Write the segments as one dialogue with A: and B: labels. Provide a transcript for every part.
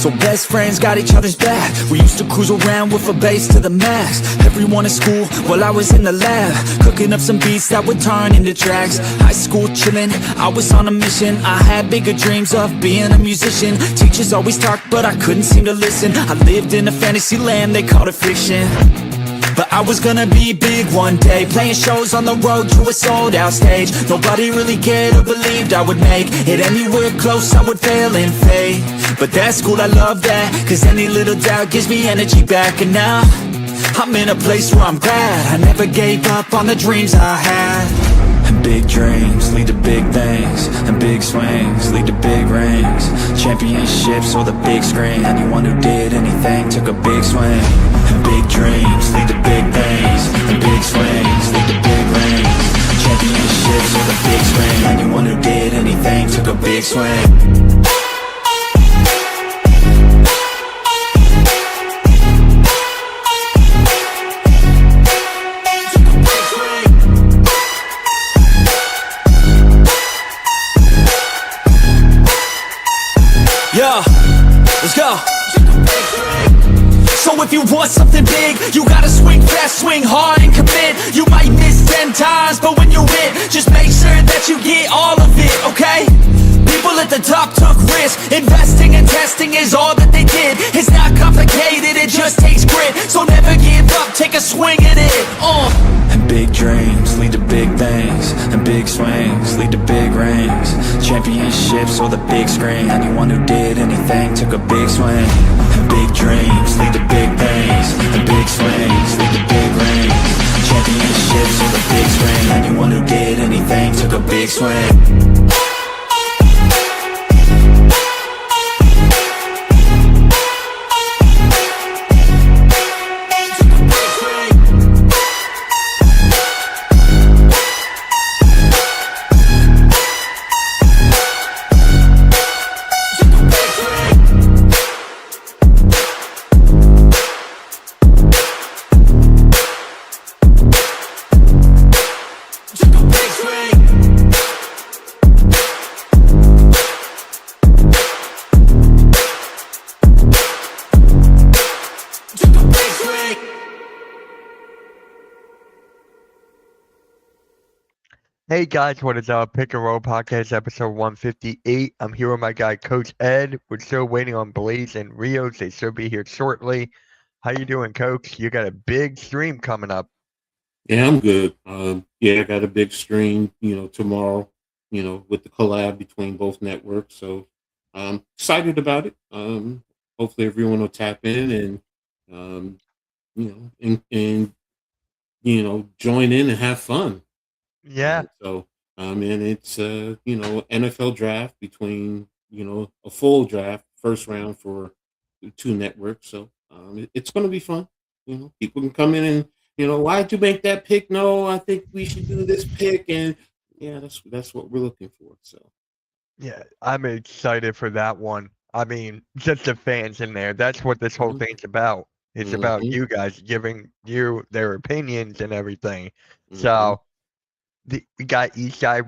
A: So best friends got each other's back. We used to cruise around with a bass to the max. Everyone in school while I was in the lab, cooking up some beats that would turn into tracks. High school chillin', I was on a mission. I had bigger dreams of being a musician. Teachers always talked but I couldn't seem to listen. I lived in a fantasy land, they called it fiction. But I was gonna be big one day, playing shows on the road to a sold out stage. Nobody really cared or believed I would make it anywhere close, I would fail and fade. But that's cool, I love that, cause any little doubt gives me energy back. And now, I'm in a place where I'm glad I never gave up on the dreams I had. And big dreams lead to big things, and big swings lead to big rings. Championships or the big screen, anyone who did anything took a big swing. And big dreams lead to big things, and big swings lead to big rings. Championships or the big screen, anyone who did anything took a big swing. Yeah, let's go. So if you want something big, you gotta swing fast, swing hard and commit. You might miss 10 times, but when you hit, just make sure that you get all of it, okay? People at the top took risks. Investing and testing is all that they did. It's not complicated, it just takes grit. So never give up, take a swing at it. And big dreams lead to big things, and big swings lead to big rings. Championships or the big screen, anyone who did anything took a big swing. And big dreams lead to big things, and big swings lead to big rings. Championships or the big screen, anyone who did anything took a big swing.
B: Hey guys, what is up? Pick and Roll Podcast episode 158. I'm here with my guy Coach Ed. We're still waiting on Blaze and Rios. They should be here shortly. How you doing, Coach? You got a big stream coming up.
C: Yeah, I'm good. I got a big stream, tomorrow, with the collab between both networks. So I'm excited about it. Hopefully everyone will tap in and, join in and have fun.
B: Yeah.
C: And it's, NFL draft between, a full draft, first round for the two networks. So it's going to be fun. People can come in and, why'd you make that pick? No, I think we should do this pick. And yeah, that's what we're looking for. So,
B: yeah, I'm excited for that one. I mean, just the fans in there. That's what this whole thing's about. It's about you guys giving you their opinions and everything. So, we got each guy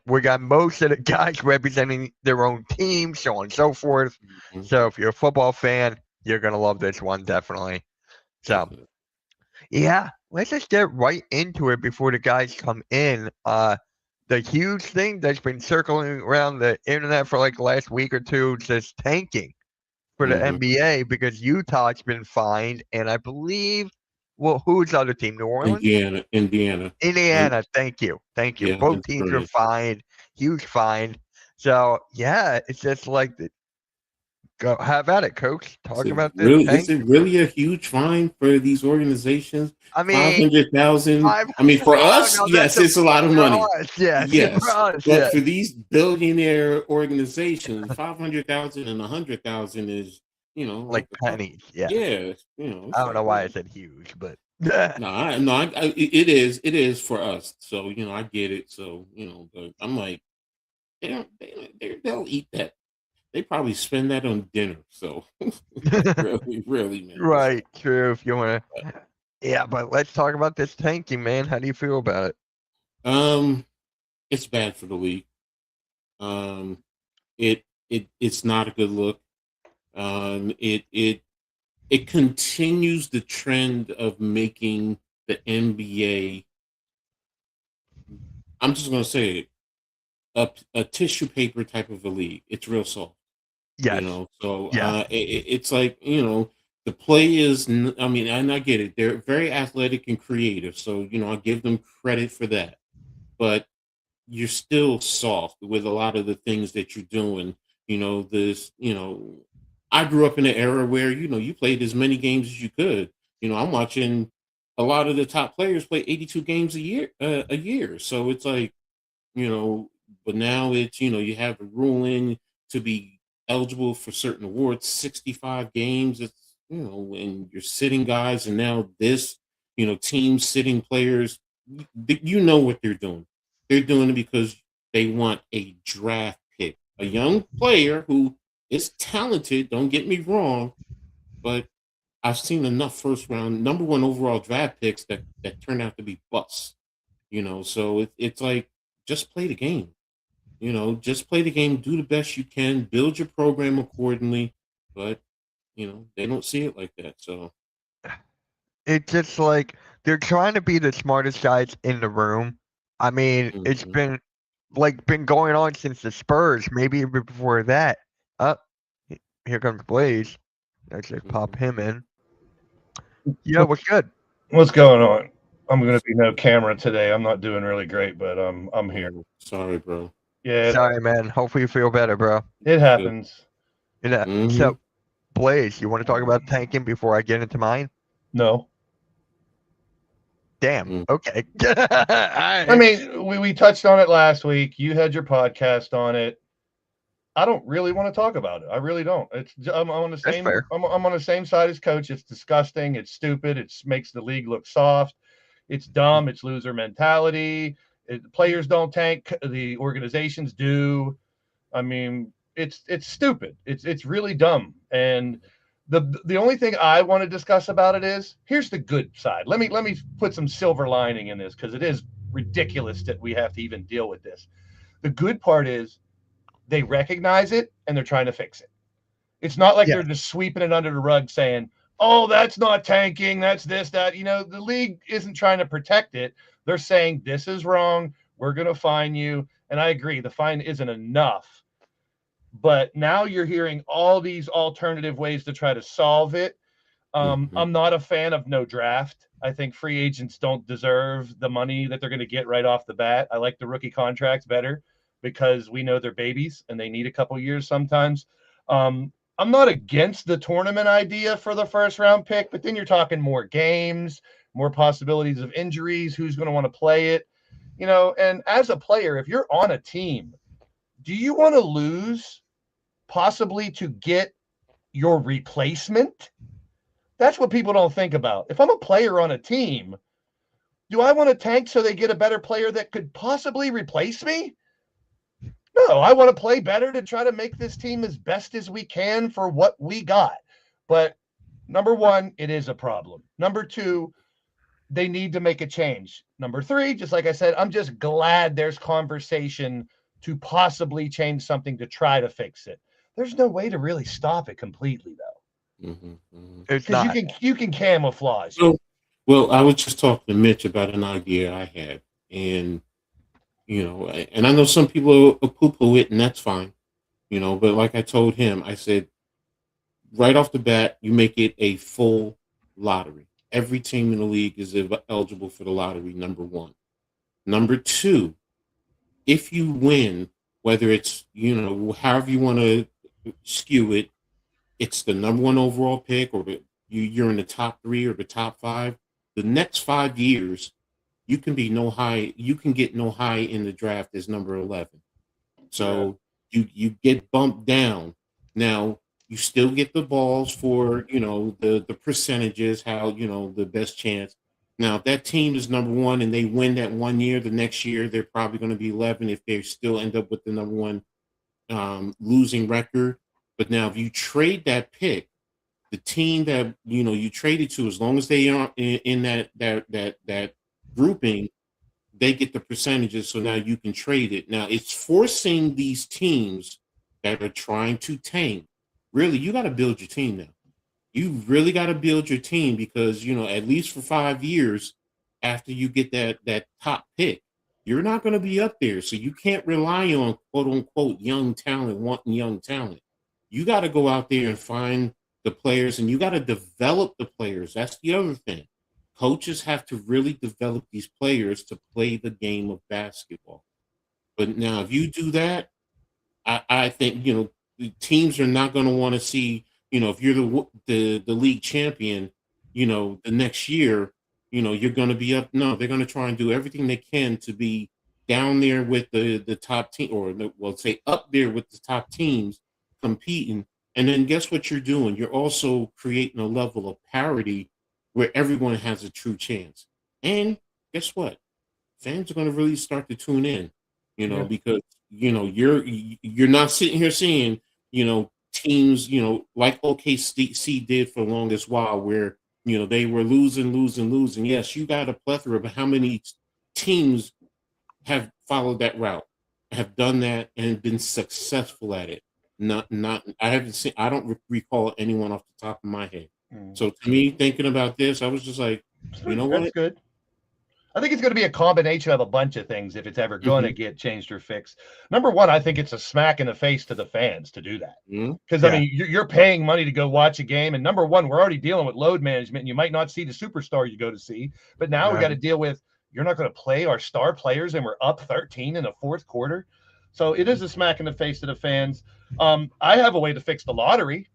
B: we got most of the guys representing their own team, so on and so forth. So if you're a football fan, you're going to love this one, definitely. So, yeah, let's just get right into it before the guys come in. The huge thing that's been circling around the internet for like the last week or two is this tanking for the NBA because Utah's been fined, and I believe who's the other team? New Orleans? Indiana. Thank you.
C: Yeah,
B: both teams are fined. Huge fine. So yeah, it's just like go have at it, Coach. Talk about this.
C: Is it really a huge fine for these organizations?
B: I mean,
C: 500,000. I mean, for us, yes, it's a lot of money.
B: Yes,
C: but for these billionaire organizations, 500,000 and 100,000 is,
B: like pennies. Yeah.
C: Yeah.
B: I don't know why I said huge, but
C: it is for us. So I get it. So but I'm like, they'll eat that. They probably spend that on dinner. So really, man.
B: Right. True. If you want to. Yeah, but let's talk about this tanking, man. How do you feel about
C: it? It's bad for the league. It's not a good look. It continues the trend of making the NBA. I'm just gonna say it, a tissue paper type of a league. It's real soft.
B: Yes.
C: So
B: Yeah.
C: it's like, the play is, I mean, and I get it, they're very athletic and creative, so I give them credit for that, but you're still soft with a lot of the things that you're doing. This, I grew up in an era where you played as many games as you could. I'm watching a lot of the top players play 82 games a year, so it's like, you know, but now it's, you have a ruling to be eligible for certain awards, 65 games. It's, and you're sitting guys, and now this, team sitting players, you know what they're doing. They're doing it because they want a draft pick, a young player who is talented, don't get me wrong, but I've seen enough first round, number one overall draft picks that turn out to be busts. So it's like, just play the game. Just play the game, do the best you can, build your program accordingly. But they don't see it like that. So
B: It's just like they're trying to be the smartest guys in the room. I mean, it's
C: mhm,
B: been going on since the Spurs, maybe even before that. Up, here comes Blaze. Let's just pop
C: mhm.
B: him in. Yeah, what's good?
D: What's going on? I'm going to be no camera today. I'm not doing really great, but I'm here.
C: Oh, sorry, bro.
D: Yeah,
B: Sorry, man. Hopefully you feel better, bro.
D: it
C: Good.
D: happens.
C: Hmm.
B: So, Blaze, you want to talk about tanking before I get into mine?
D: No,
B: Damn.
C: Mm.
B: Okay.
D: I
B: Alright.
D: mean we touched on it last week. You had your podcast on it. I don't really want to talk about it. I really don't. I'm on the
B: That's
D: same.
B: fair.
D: I'm on the same side as Coach. It's disgusting. It's stupid. It makes the league look soft. It's dumb. It's loser mentality. Players don't tank. The organizations do. I mean, it's stupid. It's really dumb. And the only thing I want to discuss about it is, here's the good side. Let me put some silver lining in this, because it is ridiculous that we have to even deal with this. The good part is they recognize it and they're trying to fix it. It's not like
B: Yeah.
D: they're just sweeping it under the rug saying, "Oh, that's not tanking. That's this, that." The league isn't trying to protect it. They're saying, "This is wrong. We're going to fine you." And I agree, the fine isn't enough. But now you're hearing all these alternative ways to try to solve it.
C: Hmm.
D: I'm not a fan of no draft. I think free agents don't deserve the money that they're going to get right off the bat. I like the rookie contracts better because we know they're babies and they need a couple years sometimes. I'm not against the tournament idea for the first round pick, but then you're talking more games, more possibilities of injuries, who's going to want to play it. And as a player, if you're on a team, do you want to lose possibly to get your replacement? That's what people don't think about. If I'm a player on a team, do I want to tank so they get a better player that could possibly replace me? No, I want to play better to try to make this team as best as we can for what we got. But number one, it is a problem. Number two, they need to make a change. Number three, just like I said, I'm just glad there's conversation to possibly change something to try to fix it. There's no way to really stop it completely, though,
C: Hmm. Hmm.
B: It's
D: because you
B: not.
D: can you can camouflage it.
C: So, well, I was just talking to Mitch about an idea I had, and and I know some people poo-poo it, and that's fine. But like I told him, I said, right off the bat, you make it a full lottery. Every team in the league is eligible for the lottery, number one. Number two, if you win, whether it's, however you want to skew it, it's the number one overall pick, or you're in the top three or the top five. The next 5 years, you can get no high in the draft as number 11.
D: Yeah.
C: So you get bumped down. Now you still get the balls for the percentages, how the best chance. Now if that team is number one and they win that 1 year, the next year they're probably going to be 11 if they still end up with the number one losing record. But now if you trade that pick, the team that you traded to, as long as they are in that grouping, they get the percentages, so now you can trade it. Now it's forcing these teams that are trying to tank really, you got to build your team now. You really got to build your team because, at least for 5 years after you get that top pick, you're not going to be up there. So you can't rely on quote unquote young talent, wanting young talent. You got to go out there and find the players, and you got to develop the players. That's the other thing. Coaches have to really develop these players to play the game of basketball. But now, if you do that, I think the teams are not going to want to see, if you're the league champion, the next year, you're going to be up. No, they're going to try and do everything they can to be down there with the top team, or say up there with the top teams competing. And then guess what you're doing? You're also creating a level of parity where everyone has a true chance. And guess what? Fans are going to really start to tune in, because you're not sitting here seeing, teams, like OKC did for the longest while, where they were losing. Yes, you got a plethora, but how many teams have followed that route, have done that, and been successful at it? Not. I don't recall anyone off the top of my head. So to me, thinking about this, I was just like, you know what?
D: That's good. I think it's going to be a combination of a bunch of things if it's ever going to get changed or fixed. Number one, I think it's a smack in the face to the fans to do that. Because, I mean, you're paying money to go watch a game. And number one, we're already dealing with load management. And you might not see the superstar you go to see. But now we got to deal with, you're not going to play our star players and we're up 13 in the fourth quarter. So it is a smack in the face to the fans. I have a way to fix the lottery.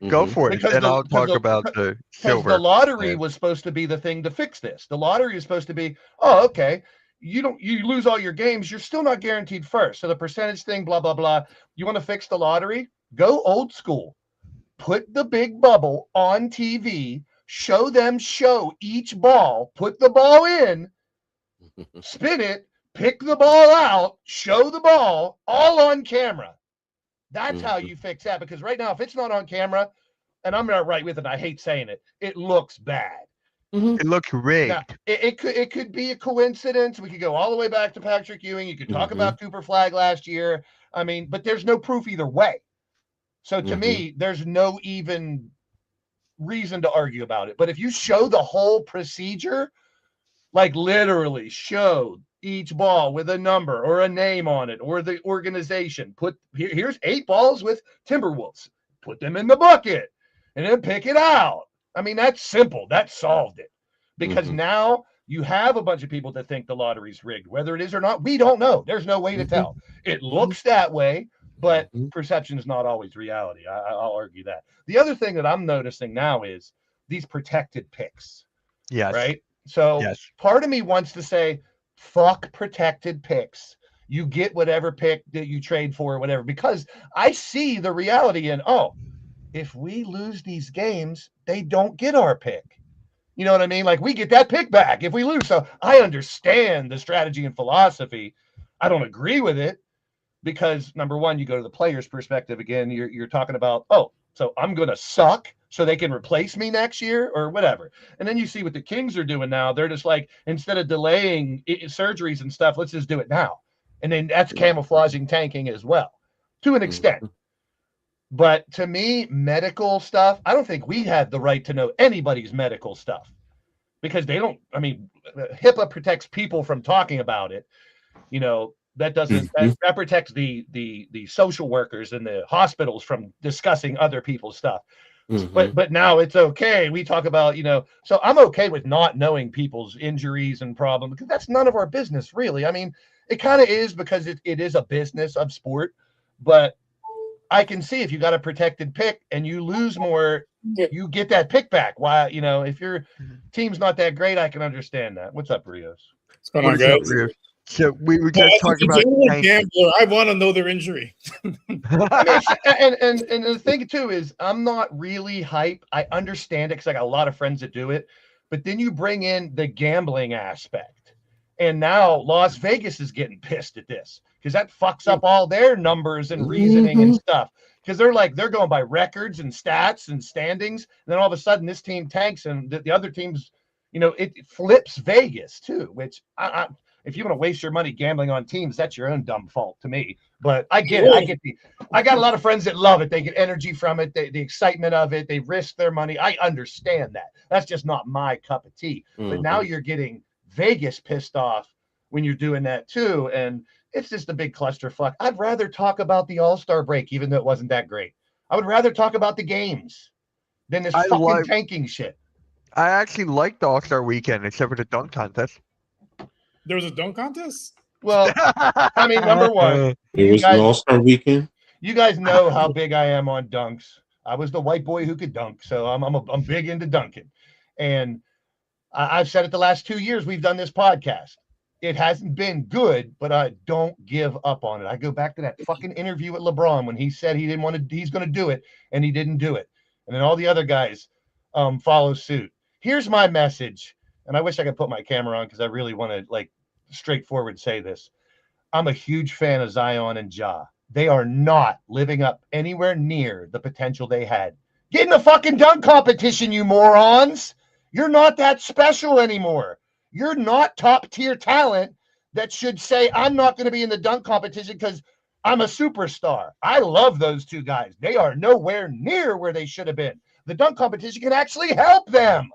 B: Go for it, and I'll talk about the silver.
D: The lottery was supposed to be the thing to fix this. The lottery is supposed to be, okay, you lose all your games, you're still not guaranteed first. So the percentage thing, blah, blah, blah. You want to fix the lottery? Go old school. Put the big bubble on TV, show each ball, put the ball in, spin it, pick the ball out, show the ball, all on camera. That's how you fix that, because right now, if it's not on camera, and I'm not right with it, I hate saying it, it looks bad.
B: It looks rigged.
D: Now, it could be a coincidence. We could go all the way back to Patrick Ewing. You could talk about Cooper Flag last year. I mean, but there's no proof either way. So to me, there's no even reason to argue about it. But if you show the whole procedure, like literally show each ball with a number or a name on it, or the organization, here's 8 balls with Timberwolves, put them in the bucket and then pick it out. I mean, that's simple. That solved it, because now you have a bunch of people that think the lottery's rigged. Whether it is or not, we don't know. There's no way to tell. It looks that way, but perception is not always reality. I'll argue that. The other thing that I'm noticing now is these protected picks.
B: Yes.
D: Right. So part of me wants to say, fuck protected picks. You get whatever pick that you trade for or whatever, because I see the reality in, if we lose these games, they don't get our pick. You know what I mean? Like, we get that pick back if we lose. So I understand the strategy and philosophy. I don't agree with it, because number one, you go to the player's perspective again. You're talking about, so I'm going to suck so they can replace me next year or whatever. And then you see what the Kings are doing now. They're just like, instead of delaying surgeries and stuff, let's just do it now. And then that's camouflaging tanking as well, to an extent. But to me, medical stuff, I don't think we have the right to know anybody's medical stuff, because they don't, I mean, HIPAA protects people from talking about it. That doesn't, that protects the social workers and the hospitals from discussing other people's stuff. But now it's okay. We talk about, so I'm okay with not knowing people's injuries and problems, because that's none of our business, really. I mean, it kind of is, because it is a business of sport, but I can see if you got a protected pick and you lose more, you get that pick back. Why, if your team's not that great, I can understand that. What's up, Rios?
E: What's going on, guys?
B: So we were just talking about
E: gambler. I want to know their injury.
D: And the thing too is, I'm not really hype. I understand it because I got a lot of friends that do it, but then you bring in the gambling aspect, and now Las Vegas is getting pissed at this, because that fucks up all their numbers and reasoning and stuff. Because they're going by records and stats and standings, and then all of a sudden this team tanks and the other teams, it flips Vegas too, which if you want to waste your money gambling on teams, that's your own dumb fault to me. But I get it. I got a lot of friends that love it. They get energy from it, the excitement of it. They risk their money. I understand that. That's just not my cup of tea. But now you're getting Vegas pissed off when you're doing that too. And it's just a big clusterfuck. I'd rather talk about the All-Star break, even though it wasn't that great. I would rather talk about the games than this tanking shit.
B: I actually liked the All-Star weekend, except for the dunk contest.
E: There was a dunk contest?
D: Well, I mean, number one,
C: it was an All-Star weekend.
D: You guys know how big I am on dunks. I was the white boy who could dunk, so I'm big into dunking. And I've said it the last 2 years we've done this podcast. It hasn't been good, but I don't give up on it. I go back to that fucking interview with LeBron when he said he's going to do it, and he didn't do it. And then all the other guys follow suit. Here's my message, and I wish I could put my camera on because I really want to straightforward say this. I'm a huge fan of Zion and Ja. They are not living up anywhere near the potential they had. Get in the fucking dunk competition, you morons. You're not that special anymore. You're not top tier talent that should say, I'm not going to be in the dunk competition because I'm a superstar. I love those two guys. They are nowhere near where they should have been. The dunk competition can actually help them.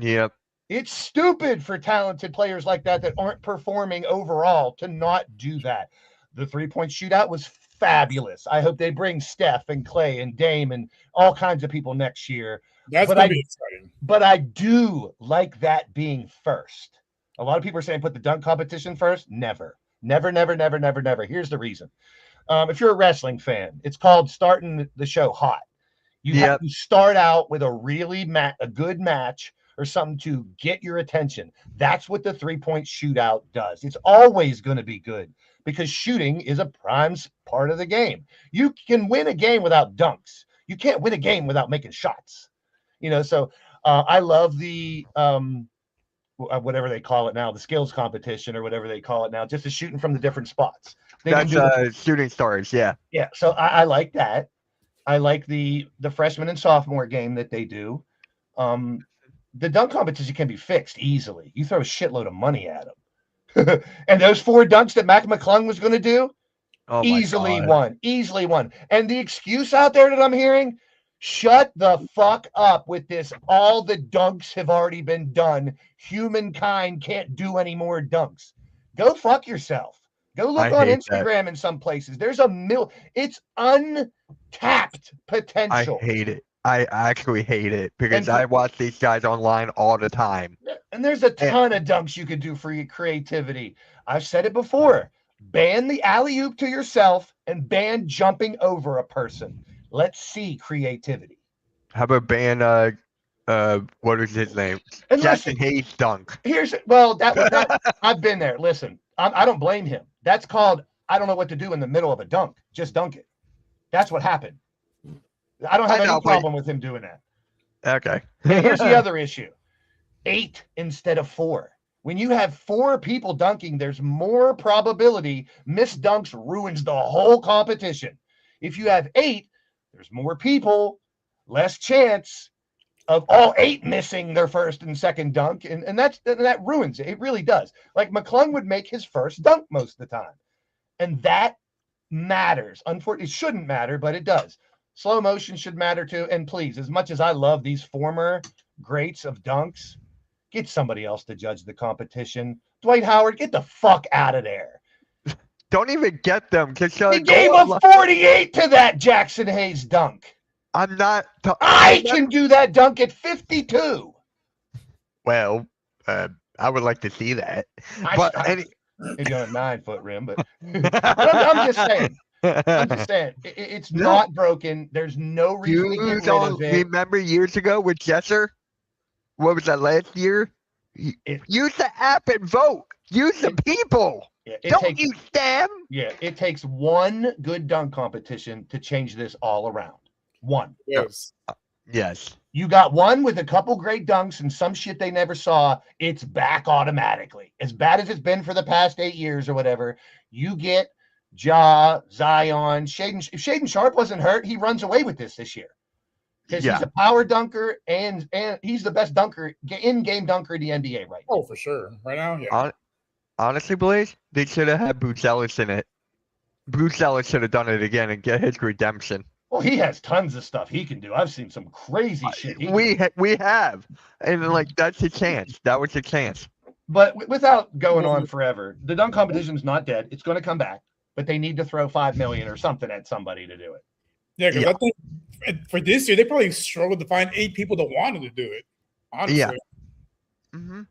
B: Yep.
D: It's stupid for talented players like that aren't performing overall to not do that. The 3-point shootout was fabulous. I hope they bring Steph and Clay and Dame and all kinds of people next year.
E: That's going to be exciting.
D: But I do like that being first. A lot of people are saying put the dunk competition first. Never. Never, never, never, never, never. Here's the reason. If you're a wrestling fan, it's called starting the show hot. You have to start out with a good match or something to get your attention. That's what the 3-point shootout does. It's always going to be good because shooting is a prime part of the game. You can win a game without dunks. You can't win a game without making shots. So I love the whatever they call it now, the skills competition or whatever they call it now, just the shooting from the different spots.
B: That's shooting stars, yeah.
D: Yeah, so I like that. I like the freshman and sophomore game that they do. The dunk competition can be fixed easily. You throw a shitload of money at them. And those 4 dunks that Mac McClung was going to do, easily won. And the excuse out there that I'm hearing, shut the fuck up with this. All the dunks have already been done. Humankind can't do any more dunks. Go fuck yourself. Go look on Instagram in some places. There's it's untapped potential.
B: I hate it. I actually hate it because I watch these guys online all the time.
D: And there's a ton of dunks you could do for your creativity. I've said it before. Ban the alley-oop to yourself and ban jumping over a person. Let's see creativity.
B: How about ban what is his name?
D: And
B: Jackson Hayes dunk.
D: That I've been there. Listen, I don't blame him. That's called I don't know what to do in the middle of a dunk. Just dunk it. That's what happened. I don't have any problem with him doing that.
B: Okay.
D: And here's the other issue. 8 instead of 4. When you have 4 people dunking, there's more probability missed dunks ruins the whole competition. If you have 8, there's more people, less chance of all 8 missing their first and second dunk. And that ruins it. It really does. Like McClung would make his first dunk most of the time. And that matters. Unfortunately, it shouldn't matter, but it does. Slow motion should matter too. And please, as much as I love these former greats of dunks, get somebody else to judge the competition. Dwight Howard, get the fuck out of there.
B: Don't even get them.
D: He gave a 48 to that Jackson Hayes dunk.
B: I'm not.
D: I can do that dunk at 52.
B: Well, I would like to see that.
D: Maybe on a 9-foot rim, but I'm just saying. It's not broken. There's no reason to get rid of it.
B: Remember years ago with Jesser? What was that last year? Use the app and vote. Use the people. Don't use them.
D: Yeah, it takes one good dunk competition to change this all around. One.
E: Yes.
B: Yes.
D: You got one with a couple great dunks and some shit they never saw. It's back automatically. As bad as it's been for the past 8 years or whatever, you get Ja, Zion, Shaden. If Shaden Sharp wasn't hurt, he runs away with this year. Because he's a power dunker and he's the best dunker, in-game dunker in the NBA right now.
E: Oh, for sure. Right now, yeah.
B: Honestly, Blaze, they should have had Bruce Ellis in it. Bruce Ellis should have done it again and get his redemption.
D: Well, he has tons of stuff he can do. I've seen some crazy shit.
B: We have, and like that's a chance. That was a chance.
D: But without going on forever, the dunk competition is not dead. It's going to come back, but they need to throw $5 million or something at somebody to do it.
E: Yeah, because
B: Yeah.
E: I think for this year they probably struggled to find 8 people that wanted to do it. Honestly,
B: Yeah. Mm-hmm.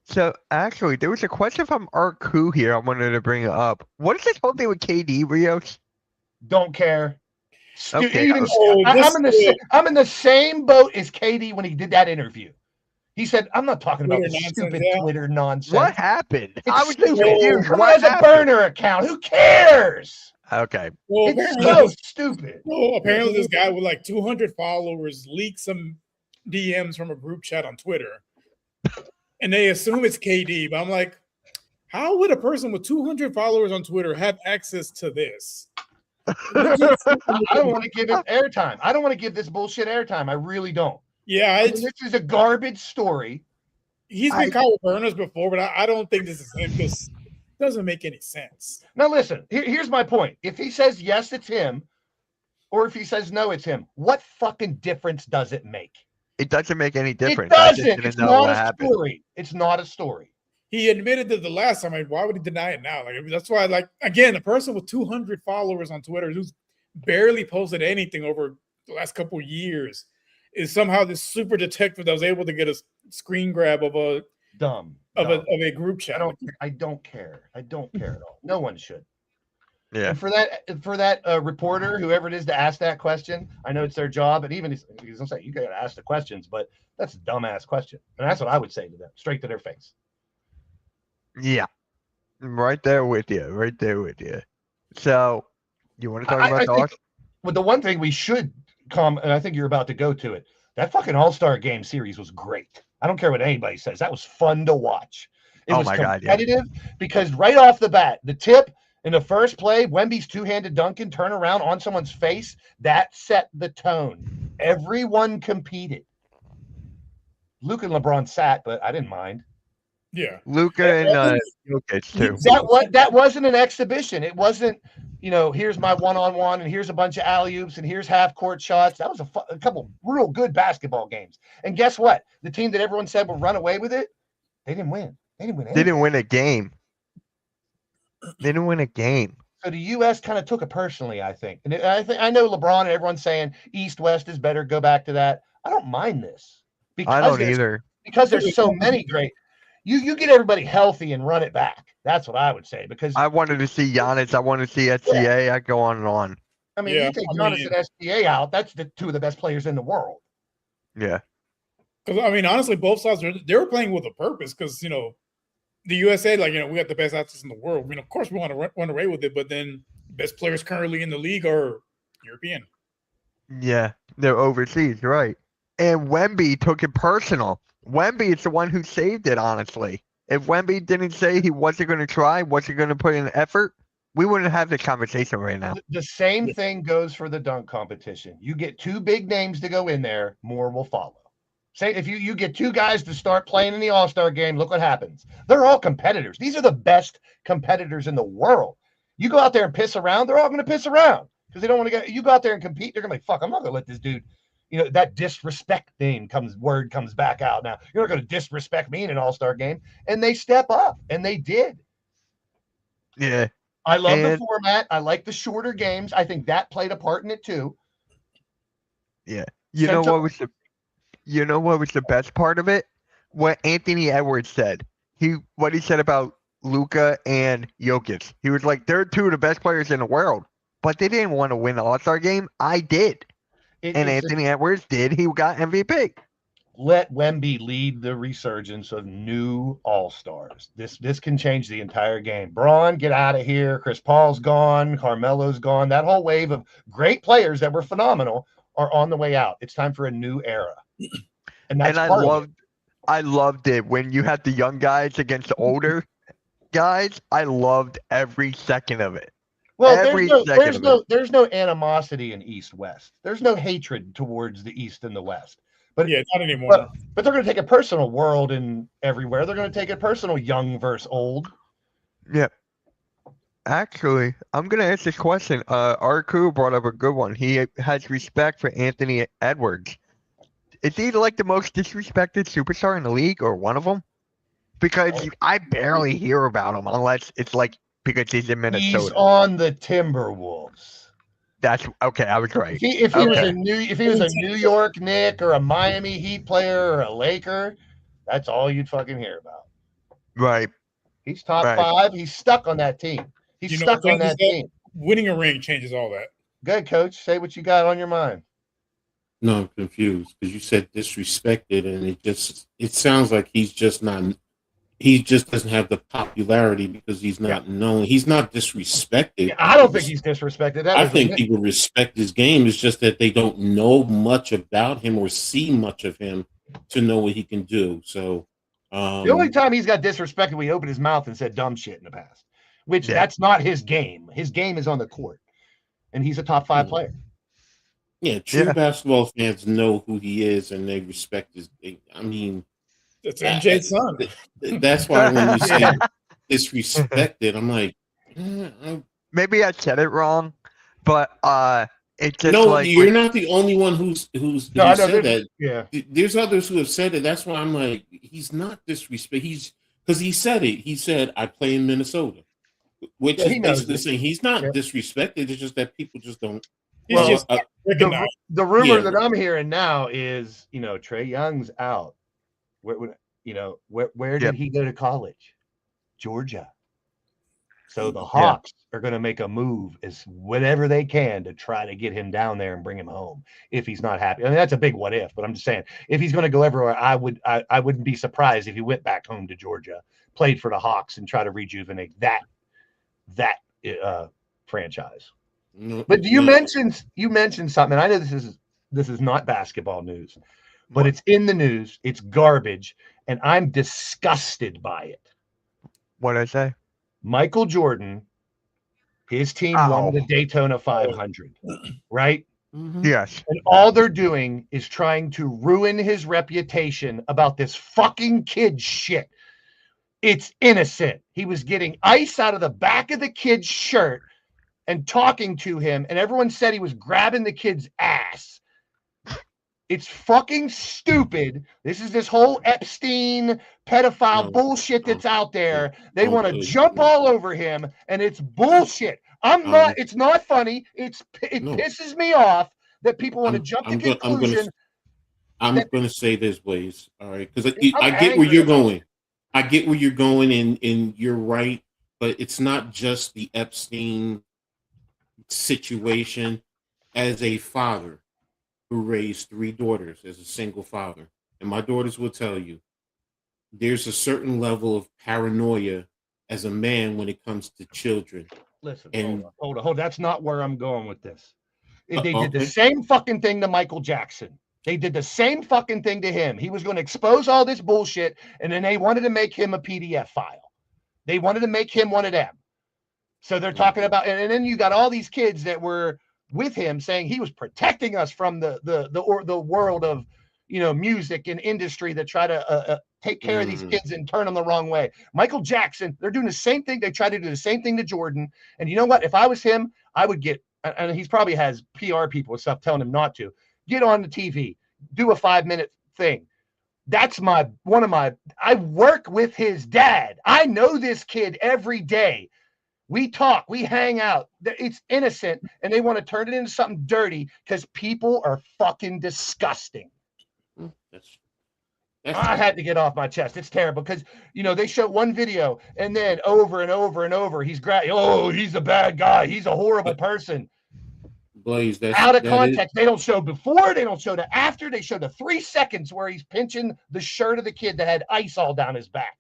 B: So actually, there was a question from Art Koo here. I wanted to bring it up. What is this whole thing with KD, Rios?
D: Don't care.
B: Okay.
D: Even,
E: Oh,
D: I'm in the same boat as KD when he did that interview. He said, "I'm not talking about
E: Twitter
D: the
E: nonsense,
D: stupid
E: yeah.
D: Twitter nonsense.
B: What happened?
D: It's
B: I was just
D: stupid.
B: confused.
D: Who
B: What
D: has a
B: happened?
D: burner account? Who cares?
B: Okay.
E: well,
D: It's
E: apparently,
D: so stupid."
E: apparently this guy with like 200 followers leaked some DMs from a group chat on Twitter, and they assume it's KD. But I'm like, how would a person with 200 followers on Twitter have access to this?
D: I don't want to give it airtime. I don't want to give this bullshit airtime. I really don't.
E: Yeah,
D: I mean, this is a garbage story.
E: he's been caught with burners before, but I don't think this is him because it doesn't make any sense.
D: Now, listen, here's my point. If he says yes, it's him, or if he says no, it's him, what fucking difference does it make?
B: It doesn't make any difference.
D: It
B: I just
D: doesn't.
B: didn't
D: It's
B: know
D: not
B: what
D: a
B: happened.
D: story. It's not a story.
E: He admitted that the last time. Like, why would he deny it now? Like, that's why, like, again, a person with 200 followers on Twitter who's barely posted anything over the last couple of years is somehow this super detective that was able to get a screen grab of a
D: Dumb.
E: a group chat.
D: I don't care. I don't care at all. No one should.
B: Yeah.
D: And for that reporter, whoever it is, to ask that question, I know it's their job, and even he's gonna say you got to ask the questions, but that's a dumbass question, and that's what I would say to them, straight to their face.
B: Yeah. I'm right there with you. Right there with you. So, you want to talk about
D: think,
B: dogs?
D: well, the one thing we should come, and I think you're about to go to it. That fucking All-Star Game series was great. I don't care what anybody says. That was fun to watch. It was competitive because right off the bat, the tip in the first play, Wemby's two-handed dunking, turn around on someone's face, that set the tone. Everyone competed. Luke and LeBron sat, but I didn't mind.
E: Yeah,
B: Luka and Jokic too.
D: That wasn't an exhibition. It wasn't, here's my one-on-one and here's a bunch of alley-oops and here's half-court shots. That was a couple real good basketball games. And guess what? The team that everyone said would run away with it, they didn't win. They didn't win anything.
B: They didn't win a game. They didn't win a game.
D: So the U.S. kind of took it personally, I think. And I know LeBron and everyone's saying East-West is better. Go back to that. I don't mind this.
B: I don't either.
D: Because there's so many great. You get everybody healthy and run it back. That's what I would say. Because
B: I wanted to see Giannis. I want to see SGA. I go on and on.
D: I mean, you take Giannis and SGA out, that's the two of the best players in the world.
B: Yeah.
E: because I mean, honestly, both sides they were playing with a purpose. Because the USA, like we got the best athletes in the world. I mean, of course, we want to run away with it, but then best players currently in the league are European.
B: Yeah, they're overseas, right? And Wemby took it personal. Wemby is the one who saved it, honestly. If Wemby didn't say he wasn't going to try, wasn't going to put in effort, we wouldn't have this conversation right now.
D: The same thing goes for the dunk competition. You get two big names to go in there, more will follow. Say if you get two guys to start playing in the All-Star game, look what happens. They're all competitors. These are the best competitors in the world. You go out there and piss around, they're all going to piss around because they don't want to get. You go out there and compete, they're going to be fuck. I'm not going to let this dude. That disrespect word comes back out now. You're not going to disrespect me in an All-Star game. And they step up, and they did.
B: Yeah.
D: I love the format. I like the shorter games. I think that played a part in it too.
B: Yeah. You know what was the best part of it? What Anthony Edwards said. What he said about Luka and Jokic. He was like, they're two of the best players in the world, but they didn't want to win the All-Star game. I did. Anthony Edwards did. He got MVP.
D: Let Wemby lead the resurgence of new All-Stars. This can change the entire game. Braun, get out of here. Chris Paul's gone. Carmelo's gone. That whole wave of great players that were phenomenal are on the way out. It's time for a new era. And
B: I loved it when you had the young guys against the older guys. I loved every second of it.
D: Well, there's no animosity in East-West. There's no hatred towards the East and the West. But
E: yeah, not anymore.
D: But they're going to take a personal world and everywhere. They're going to take it personal, young versus old.
B: Yeah. Actually, I'm gonna ask this question. Arku brought up a good one. He has respect for Anthony Edwards. Is he like the most disrespected superstar in the league, or one of them? Because I barely hear about him unless it's like because he's in
F: He's
B: Minnesota.
F: on the Timberwolves.
B: That's okay. I was right.
F: If he was
B: Okay.
F: a New York Knick or a Miami Heat player or a Laker, that's all you'd fucking hear about.
B: Right.
F: He's top
B: Right.
F: 5. He's stuck on that team. He's
E: You know,
F: stuck on
E: changes
F: that
E: that.
F: team.
E: Winning a ring changes all that.
F: Good, coach. Say what you got on your mind.
C: No, I'm confused because you said disrespected, and it sounds like he just doesn't have the popularity because he's not known. He's not disrespected.
F: I don't think he's disrespected.
C: I think people respect his game. It's just that they don't know much about him or see much of him to know what he can do. So
F: the only time he's got disrespected, we opened his mouth and said dumb shit in the past, which
B: Yeah.
F: that's not his game. His game is on the court, and he's a top 5 player.
C: yeah, true
B: Yeah.
C: basketball fans know who he is and they respect his. I mean,
E: That's MJ's son.
C: that's why when you say disrespected, I'm like,
B: Maybe I said it wrong, but it's just
C: no,
B: like
C: you're not the only one who's
F: No, I know.
C: said that.
F: Yeah.
C: There's others who have said it. That's why I'm like, he's not disrespect. He's because he said it. He said, "I play in Minnesota," which
F: Yeah, he
C: is
F: knows
C: basically
F: it.
C: saying he's not
F: Yeah.
C: disrespected. It's just that people just don't.
E: He's
F: Well,
E: just
F: The,
E: recognized.
F: the rumor
C: Yeah.
F: that I'm hearing now is, Trae Young's out. Where did
B: Yep.
F: he go to college? Georgia. So the Hawks are going to make a move as whatever they can to try to get him down there and bring him home if he's not happy. I mean, that's a big what if, but I'm just saying if he's going to go everywhere, I wouldn't be surprised if he went back home to Georgia, played for the Hawks, and try to rejuvenate that franchise. But you mentioned something. I know this is not basketball news, but it's in the news. It's garbage, and I'm disgusted by it.
B: What'd I say?
F: Michael Jordan, his team won the Daytona 500, right?
B: Yes.
F: And all they're doing is trying to ruin his reputation about this fucking kid shit. It's innocent. He was getting ice out of the back of the kid's shirt and talking to him, and everyone said he was grabbing the kid's ass. It's fucking stupid. This is this whole Epstein pedophile bullshit that's out there. They want to jump all over him, and it's bullshit. It's not funny. It pisses me off that people want to jump to conclusion.
C: I'm going to say this, Blaze. All right, because I get where you're going. I get where you're going, and you're right. But it's not just the Epstein situation. As a father who raised 3 daughters as a single father, and my daughters will tell you, there's a certain level of paranoia as a man when it comes to children.
F: Listen,
C: and
F: hold on. That's not where I'm going with this. They did the same fucking thing to Michael Jackson. They did the same fucking thing to him. He was going to expose all this bullshit, and then they wanted to make him a PDF file. They wanted to make him one of them. So they're talking about, and then you got all these kids that were with him saying he was protecting us from the world of, music and industry that try to take care of these kids and turn them the wrong way. Michael Jackson, they're doing the same thing. They try to do the same thing to Jordan. And you know what? If I was him, I would get, and he's probably has PR people and stuff telling him not to, get on the TV, do a 5-minute thing. That's I work with his dad. I know this kid every day. We talk, we hang out. It's innocent, and they want to turn it into something dirty because people are fucking disgusting. I had to get off my chest. It's terrible because, they show one video and then over and over and over, he's a bad guy. He's a horrible person.
C: Blaze, that's
F: out of context. They don't show before, they don't show the after. They show the 3 seconds where he's pinching the shirt of the kid that had ice all down his back.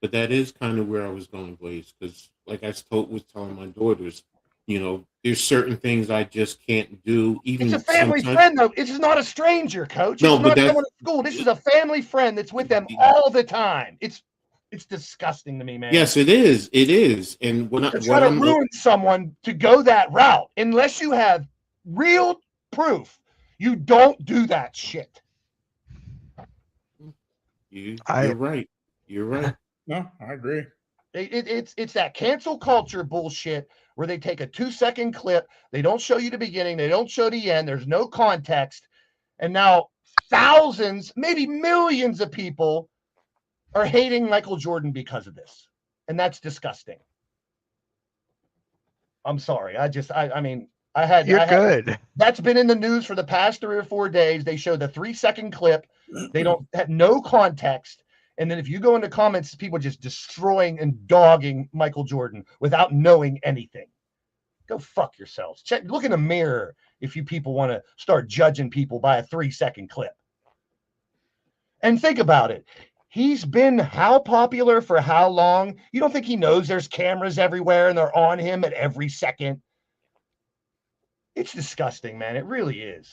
C: But that is kind of where I was going, Blaze, because like I was telling my daughters, there's certain things I just can't do. Even
F: it's a family friend, though. It's not a stranger, Coach. It's not someone at school. This is a family friend that's with them all the time. It's disgusting to me, man.
C: Yes, it is. It is. And when
F: to try to ruin someone to go that route, unless you have real proof, you don't do that shit.
C: You're right. You're right.
E: No, I agree.
F: It's that cancel culture bullshit where they take a 2-second clip, they don't show you the beginning, they don't show the end, there's no context, and now thousands, maybe millions of people are hating Michael Jordan because of this, and that's disgusting. I'm sorry.
B: You're good.
F: That's been in the news for the past 3 or 4 days. They showed the 3-second clip. They don't have no context. And then if you go into comments, people just destroying and dogging Michael Jordan without knowing anything. Go fuck yourselves. Look in the mirror if you people want to start judging people by a 3-second clip. And think about it. He's been how popular for how long? You don't think he knows there's cameras everywhere and they're on him at every second? It's disgusting, man. It really is.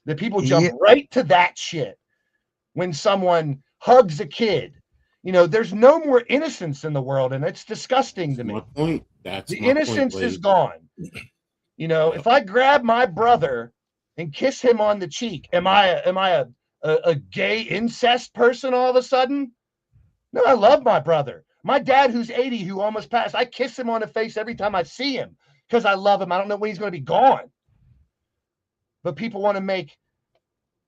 F: That people jump right to that shit when someone hugs a kid. There's no more innocence in the world, and it's disgusting to me.
C: My point. That's
F: the
C: my
F: innocence
C: point,
F: is gone. If I grab my brother and kiss him on the cheek, am I a gay incest person all of a sudden? No, I love my brother. My dad, who's 80, who almost passed, I kiss him on the face every time I see him because I love him. I don't know when he's going to be gone. But people want to make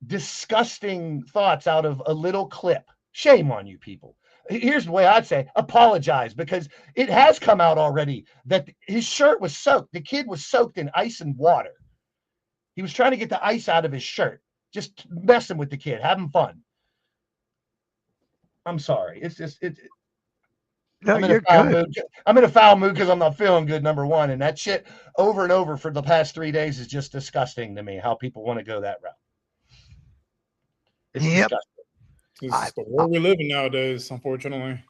F: disgusting thoughts out of a little clip. Shame on you people. Here's the way I'd say, apologize, because it has come out already that his shirt was soaked. The kid was soaked in ice and water. He was trying to get the ice out of his shirt. Just messing with the kid, having fun. I'm sorry.
B: No,
F: I'm in
B: you're
F: a foul
B: good.
F: mood. I'm in a foul mood because I'm not feeling good, number one. And that shit over and over for the past 3 days is just disgusting to me, how people want to go that route. It's disgusting.
E: It's the world we live in nowadays, unfortunately.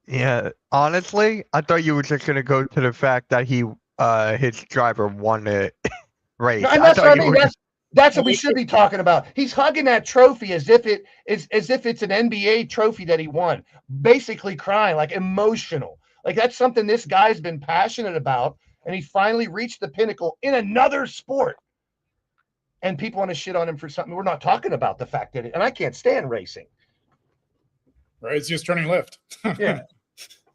B: Yeah, honestly, I thought you were just gonna go to the fact that his driver won the race.
F: No, and that's what I mean. That's what we should be talking about. He's hugging that trophy as if it's an NBA trophy that he won, basically crying, like emotional. Like that's something this guy's been passionate about, and he finally reached the pinnacle in another sport. And people want to shit on him for something. We're not talking about the fact that and I can't stand racing.
E: Right, it's just turning left.
F: Yeah.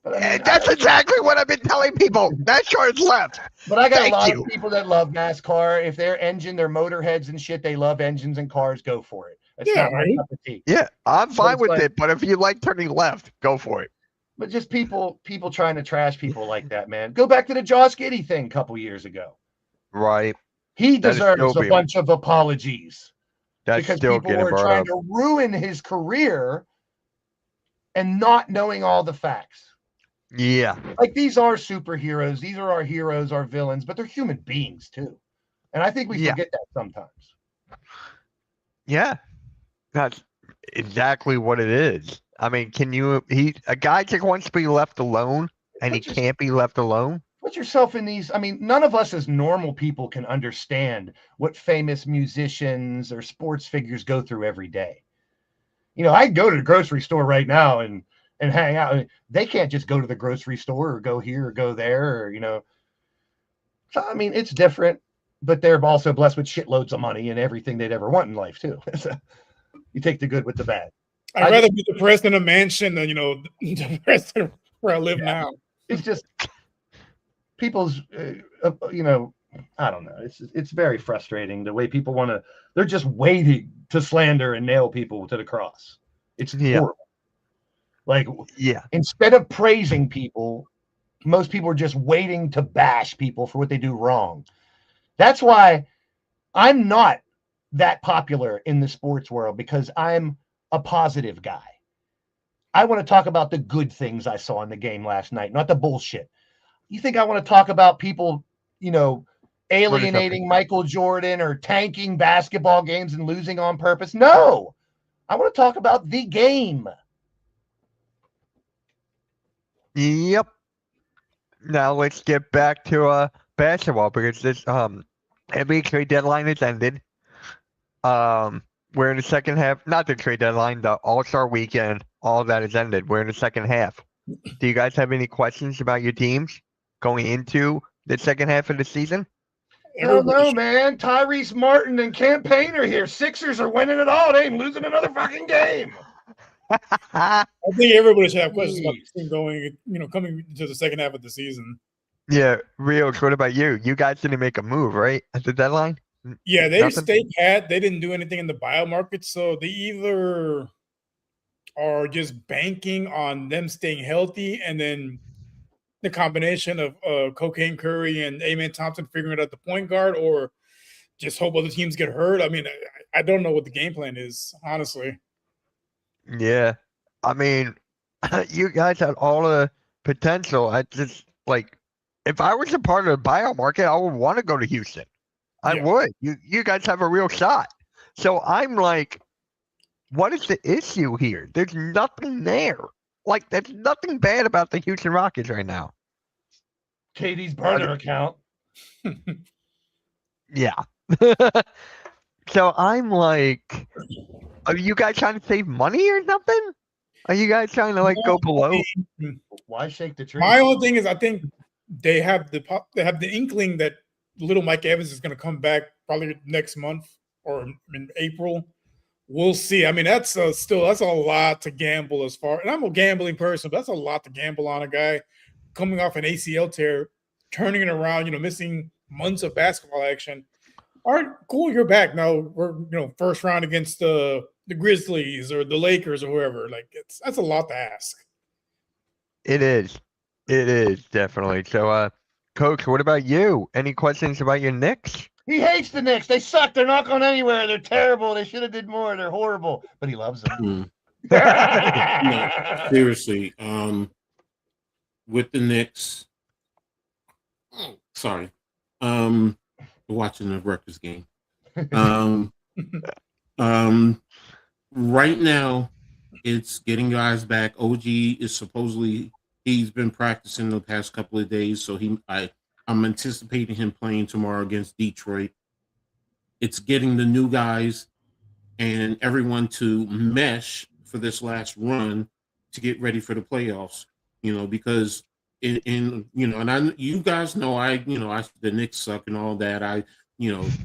F: But I mean,
B: that's exactly what I've been telling people. NASCAR is left.
F: But I got a lot of people that love NASCAR. If they're motorheads and shit, they love engines and cars, go for it. That's not my cup of tea.
B: Yeah, I'm fine with it. But if you like turning left, go for it.
F: But just people trying to trash people like that, man. Go back to the Josh Giddey thing a couple years ago.
B: Right.
F: He deserves a bunch of apologies. Because people were trying to ruin his career and not knowing all the facts.
B: Yeah.
F: Like these are superheroes. These are our heroes, our villains, but they're human beings too. And I think we forget that sometimes.
B: Yeah. That's exactly what it is. I mean, a guy just wants to be left alone and he can't be left alone.
F: Put yourself in these. I mean, none of us as normal people can understand what famous musicians or sports figures go through every day. I go to the grocery store right now and hang out. I mean, they can't just go to the grocery store or go here or go there or, So, I mean, it's different, but they're also blessed with shitloads of money and everything they'd ever want in life too. So you take the good with the bad.
E: I'd rather be depressed in a mansion than, depressed where I live now.
F: It's just people's, I don't know. It's very frustrating the way people want to, they're just waiting to slander and nail people to the cross. It's horrible. Like, instead of praising people, most people are just waiting to bash people for what they do wrong. That's why I'm not that popular in the sports world, because I'm a positive guy. I want to talk about the good things I saw in the game last night, not the bullshit. You think I want to talk about people, alienating Michael Jordan or tanking basketball games and losing on purpose? No, I want to talk about the game.
B: Yep. Now let's get back to basketball, because this NBA trade deadline has ended. We're in the second half. Not the trade deadline, the All-Star weekend. All of that has ended. We're in the second half. Do you guys have any questions about your teams going into the second half of the season?
F: I don't know, man. Tyrese Martin and Campaign are here. Sixers are winning it all. They ain't losing another fucking game.
E: I think everybody should have questions about this team going, coming into the second half of the season.
B: Yeah, Rios, what about you? You guys didn't make a move, right? At the deadline?
E: Yeah, they
B: Nothing?
E: stayed pat. They didn't do anything in the buyout market, so they either are just banking on them staying healthy, and then the combination of Cocaine Curry and Amen Thompson figuring out the point guard, or just hope other teams get hurt. I mean, I don't know what the game plan is, honestly.
B: Yeah. I mean, you guys had all the potential. I just like if I was a part of the buyout market, I would want to go to Houston. I
E: Yeah.
B: would. You guys have a real shot. So I'm like, what is the issue here? There's nothing there. Like, there's nothing bad about the Houston Rockets right now.
F: Katie's burner account.
B: Yeah. So I'm like, are you guys trying to save money or something? Are you guys trying to like go below?
F: Why shake the tree?
E: My only thing is, I think they have the inkling that little Mike Evans is going to come back probably next month or in April. We'll see. I mean, that's a lot to gamble as far. And I'm a gambling person, but that's a lot to gamble on a guy coming off an ACL tear, turning it around. Missing months of basketball action. All right, cool. You're back now. We're first round against the Grizzlies or the Lakers or whoever. Like that's a lot to ask.
B: It is. It is definitely. So, Coach, what about you? Any questions about your Knicks?
F: He hates the Knicks. They suck. They're not going anywhere. They're terrible. They should have did more. They're horrible. But he loves them.
C: No, seriously. With the Knicks, sorry. Watching the Rutgers game. Right now, it's getting guys back. OG is supposedly he's been practicing the past couple of days, so I'm anticipating him playing tomorrow against Detroit. It's getting the new guys and everyone to mesh for this last run to get ready for the playoffs. Because and you guys know the Knicks suck and all that.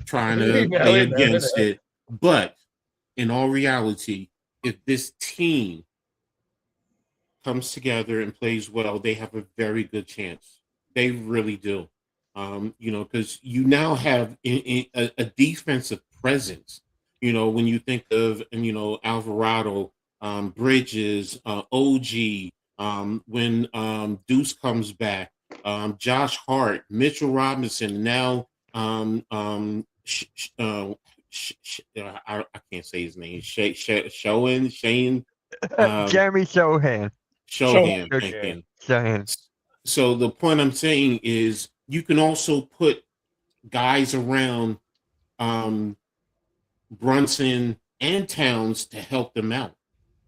C: Trying to play against it, but in all reality, if this team comes together and plays well, they have a very good chance. They really do. Because you now have a defensive presence. When you think of Alvarado, Bridges, OG, when Deuce comes back, Josh Hart, Mitchell Robinson, now I can't say his name. Shane.
B: Jeremy Sohan.
C: Sohan. So the point I'm saying is you can also put guys around Brunson and Towns to help them out.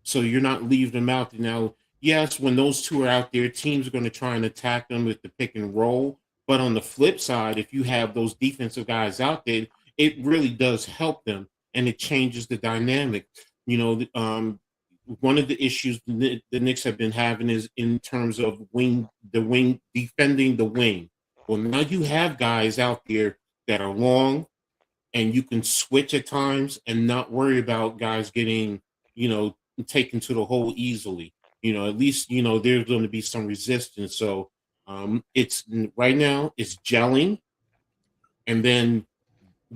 C: So you're not leaving them out. Now, yes, when those two are out there, teams are going to try and attack them with the pick and roll. But on the flip side, if you have those defensive guys out there, it really does help them, and it changes the dynamic. One of the issues the Knicks have been having is in terms of defending the wing. Well, now you have guys out there that are long, and you can switch at times and not worry about guys getting, taken to the hole easily. At least, there's going to be some resistance. So it's right now it's gelling. And then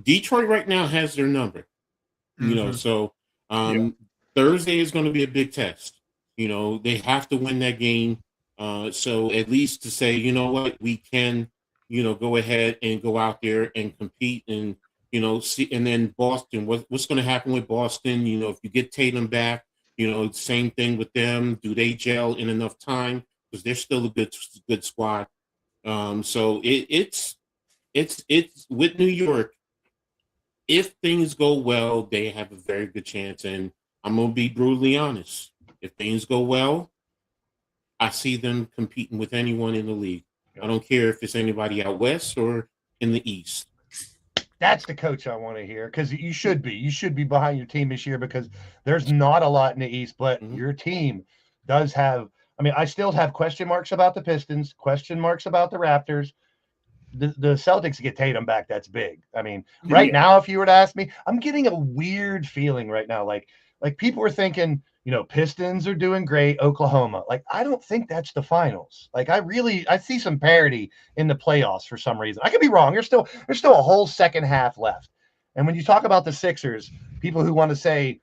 C: Detroit right now has their number, so Thursday is going to be a big test. They have to win that game. So at least to say, what, we can, go ahead and go out there and compete and, see. And then Boston, what's going to happen with Boston? If you get Tatum back, same thing with them. Do they gel in enough time? Because they're still a good squad. So it's with New York. If things go well, they have a very good chance. And I'm going to be brutally honest. If things go well, I see them competing with anyone in the league. I don't care if it's anybody out west or in the east.
F: That's the coach I want to hear, because you should be. You should be behind your team this year, because there's not a lot in the East, but your team does have. I mean, I still have question marks about the Pistons, question marks about the Raptors. The Celtics get Tatum back. That's big. I mean, right now, if you were to ask me, I'm getting a weird feeling right now. Like people are thinking Pistons are doing great. Oklahoma. Like, I don't think that's the finals. Like, I see some parity in the playoffs for some reason. I could be wrong. There's still a whole second half left. And when you talk about the Sixers, people who want to say,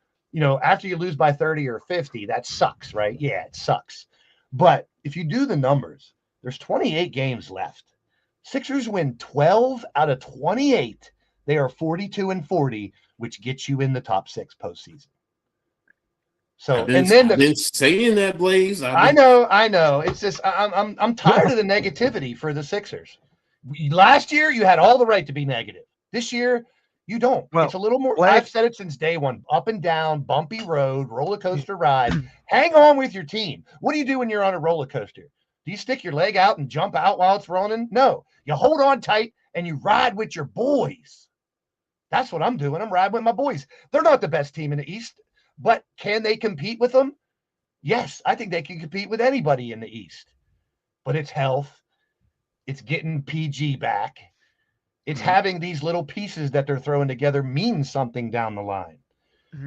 F: after you lose by 30 or 50, that sucks, right? Yeah, it sucks. But if you do the numbers, there's 28 games left. Sixers win 12 out of 28. They are 42-40, which gets you in the top 6 postseason. So,
C: I've been saying that, Blaze.
F: I know. It's just I'm tired of the negativity for the Sixers. Last year, you had all the right to be negative. This year, you don't.
B: Well,
F: it's a little more. I've said it since day one. Up and down, bumpy road, roller coaster ride. Hang on with your team. What do you do when you're on a roller coaster? Do you stick your leg out and jump out while it's rolling? No. You hold on tight and you ride with your boys. That's what I'm doing. I'm riding with my boys. They're not the best team in the East. But can they compete with them? Yes, I think they can compete with anybody in the East. But it's health. It's getting PG back. It's having these little pieces that they're throwing together mean something down the line.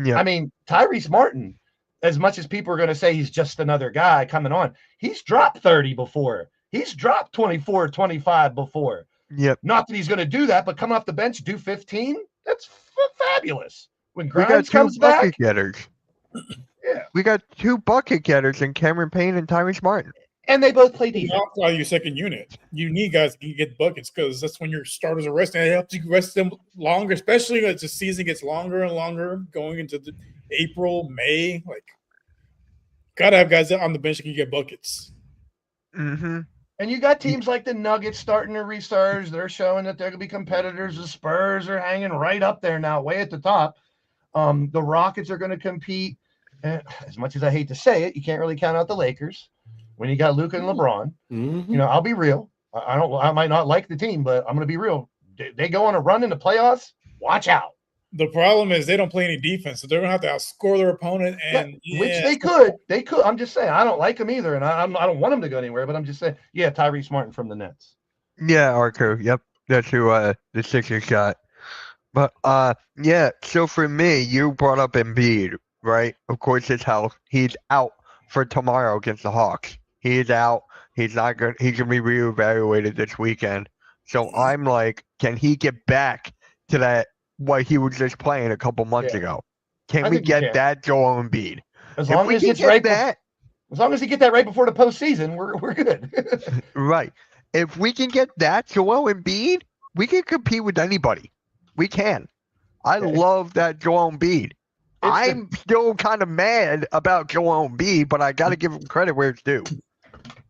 B: Yeah.
F: I mean, Tyrese Martin, as much as people are going to say he's just another guy coming on, he's dropped 30 before. He's dropped 24, 25 before.
B: Yep.
F: Not that he's going to do that, but come off the bench, do 15. That's fabulous. When
B: We got
F: Grimes
B: 2
F: comes
B: bucket
F: back,
B: getters.
F: Yeah.
B: We got 2 bucket getters in Cameron Payne and Tyrese Martin.
F: and they both play
E: You
F: defense.
E: know, your second unit. You need guys that can get buckets because that's when your starters are resting. It helps you rest them longer, especially as the season gets longer and longer, going into the April, May. Like, gotta have guys on the bench that can get buckets.
B: Mm-hmm.
F: And you got teams like the Nuggets starting to resurge. They're showing that they're going to be competitors. The Spurs are hanging right up there now, way at the top. The Rockets are going to compete. And as much as I hate to say it, you can't really count out the Lakers when you got Luka and LeBron.
C: Mm-hmm.
F: I'll be real. I might not like the team, but I'm going to be real. They go on a run in the playoffs. Watch out.
E: The problem is they don't play any defense, so they're gonna have to outscore their opponent, and
F: Which they could. They could. I'm just saying. I don't like them either, and I don't want them to go anywhere. But I'm just saying. Yeah, Tyrese Martin from the Nets.
B: Yeah, Arco. Yep, that's who the Sixers got. But yeah. So for me, you brought up Embiid, right? Of course, his health. He's out for tomorrow against the Hawks. He is out. He's not good. He's gonna be reevaluated this weekend. So I'm like, can he get back to that what he was just playing a couple months ago? Can
F: I
B: we
F: think he
B: get
F: can.
B: that Joel Embiid?
F: As
B: If
F: long
B: we
F: as
B: can
F: it's
B: get
F: right.
B: that,
F: As long as he get that right before the postseason, we're good.
B: right. If we can get that Joel Embiid, we can compete with anybody. We can. I love that Joel Embiid. I'm still kind of mad about Joel Embiid, but I got to give him credit where it's due.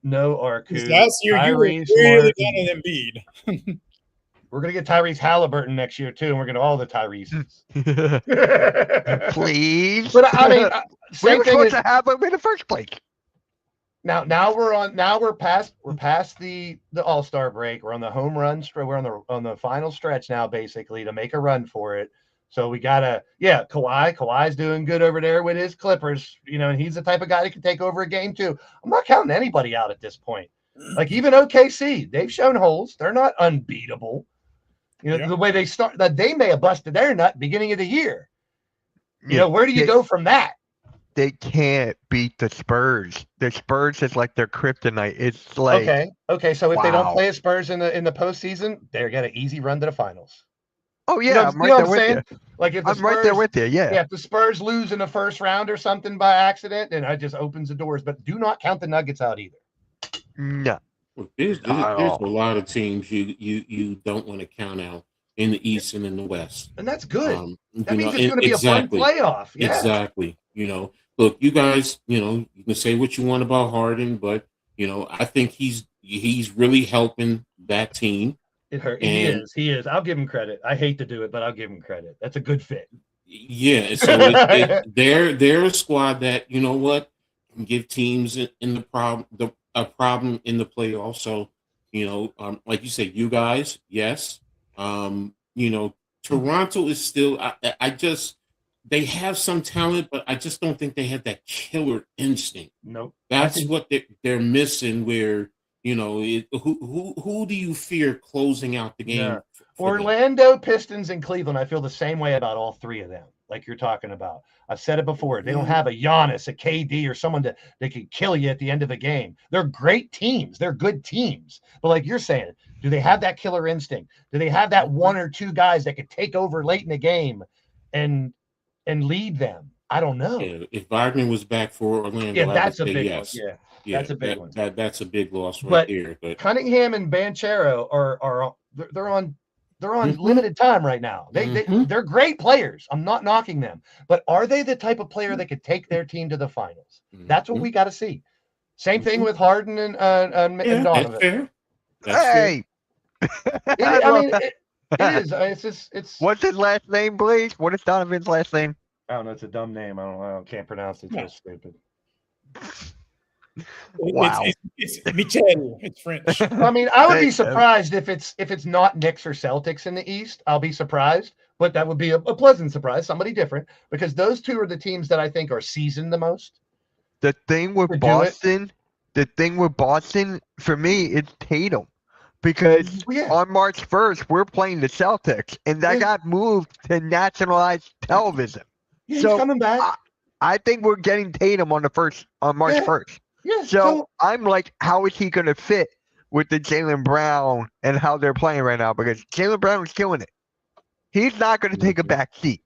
F: No, Arcu.
E: last year you were
F: Tyrese
E: really
F: Martin.
E: down on Embiid.
F: We're gonna get Tyrese Halliburton next year too, and we're gonna all the Tyreses.
B: Please.
F: But I mean,
B: we
F: same
B: were
F: thing
B: supposed
F: is
B: to have him in the first place.
F: now we're past the All-Star break. We're on the home run. We're on the final stretch now, basically, to make a run for it. So we gotta, Kawhi's doing good over there with his Clippers, and he's the type of guy that can take over a game too. I'm not counting anybody out at this point. Like even OKC, they've shown holes. They're not unbeatable. The way they start, that they may have busted their nut beginning of the year. Where do you go from that?
B: They can't beat the Spurs. The Spurs is like their kryptonite. It's like
F: Okay. So if they don't
B: wow.
F: play as Spurs in the postseason, they're got an easy run to the finals.
B: Oh yeah, I'm right there with you.
F: Like if the
B: I'm right there with you. Yeah.
F: If the Spurs lose in the first round or something by accident, then it just opens the doors. But do not count the Nuggets out either.
B: No.
C: Well, there's a lot of teams you don't want to count out in the East and in the West.
F: And that's good. That means
C: know,
F: it's going to be a fun playoff. Yeah.
C: Exactly. Look, you guys, you can say what you want about Harden, but I think he's really helping that team.
F: It hurt. He is. I'll give him credit. I hate to do it, but I'll give him credit. That's a good fit.
C: Yeah. So they're a squad that can give teams in a problem in the playoffs. So like you said, you guys, yes. Toronto is still. They have some talent, but I just don't think they have that killer instinct.
F: Nope.
C: That's what they're missing. Where who do you fear closing out the game?
F: Yeah. Orlando, Pistons, and Cleveland. I feel the same way about all three of them. like you're talking about. I've said it before. They don't have a Giannis, a KD, or someone that can kill you at the end of the game. They're great teams. They're good teams. But like you're saying, do they have that killer instinct? Do they have that one or two guys that could take over late in the game and lead them? I don't know.
C: Yeah, if Wagner was back for Orlando,
F: Yeah, that's
C: I
F: a
C: would say
F: big
C: yes.
F: one.
C: Yeah,
F: that's a big one.
C: That's a big loss right
F: But
C: there. But
F: Cunningham and Banchero are on
C: Mhm.
F: limited time right now. They're great players. I'm not knocking them, but are they the type of player that could take their team to the finals? That's what we got to see. Same thing with Harden and
C: yeah,
F: Donovan.
C: that's fair. That's fair.
F: It is. It's just
B: What's his last name, please? What is Donovan's last name?
F: I don't know. It's a dumb name. I can't pronounce it. It's so stupid.
B: Wow.
E: It's Michel. It's French.
F: I mean, I would be surprised if it's not Knicks or Celtics in the East. I'll be surprised, but that would be a pleasant surprise. Somebody different, because those two are the teams that I think are seasoned the most.
B: The thing with Boston, for me, it's Tatum. Because on March 1st, we're playing the Celtics, and that got moved to nationalized television.
F: Yeah, he's coming back.
B: I think we're getting Tatum on March 1st.
F: Yeah.
B: So I'm like, how is he going to fit with the Jaylen Brown and how they're playing right now? Because Jaylen Brown is killing it. He's not going to take a back seat.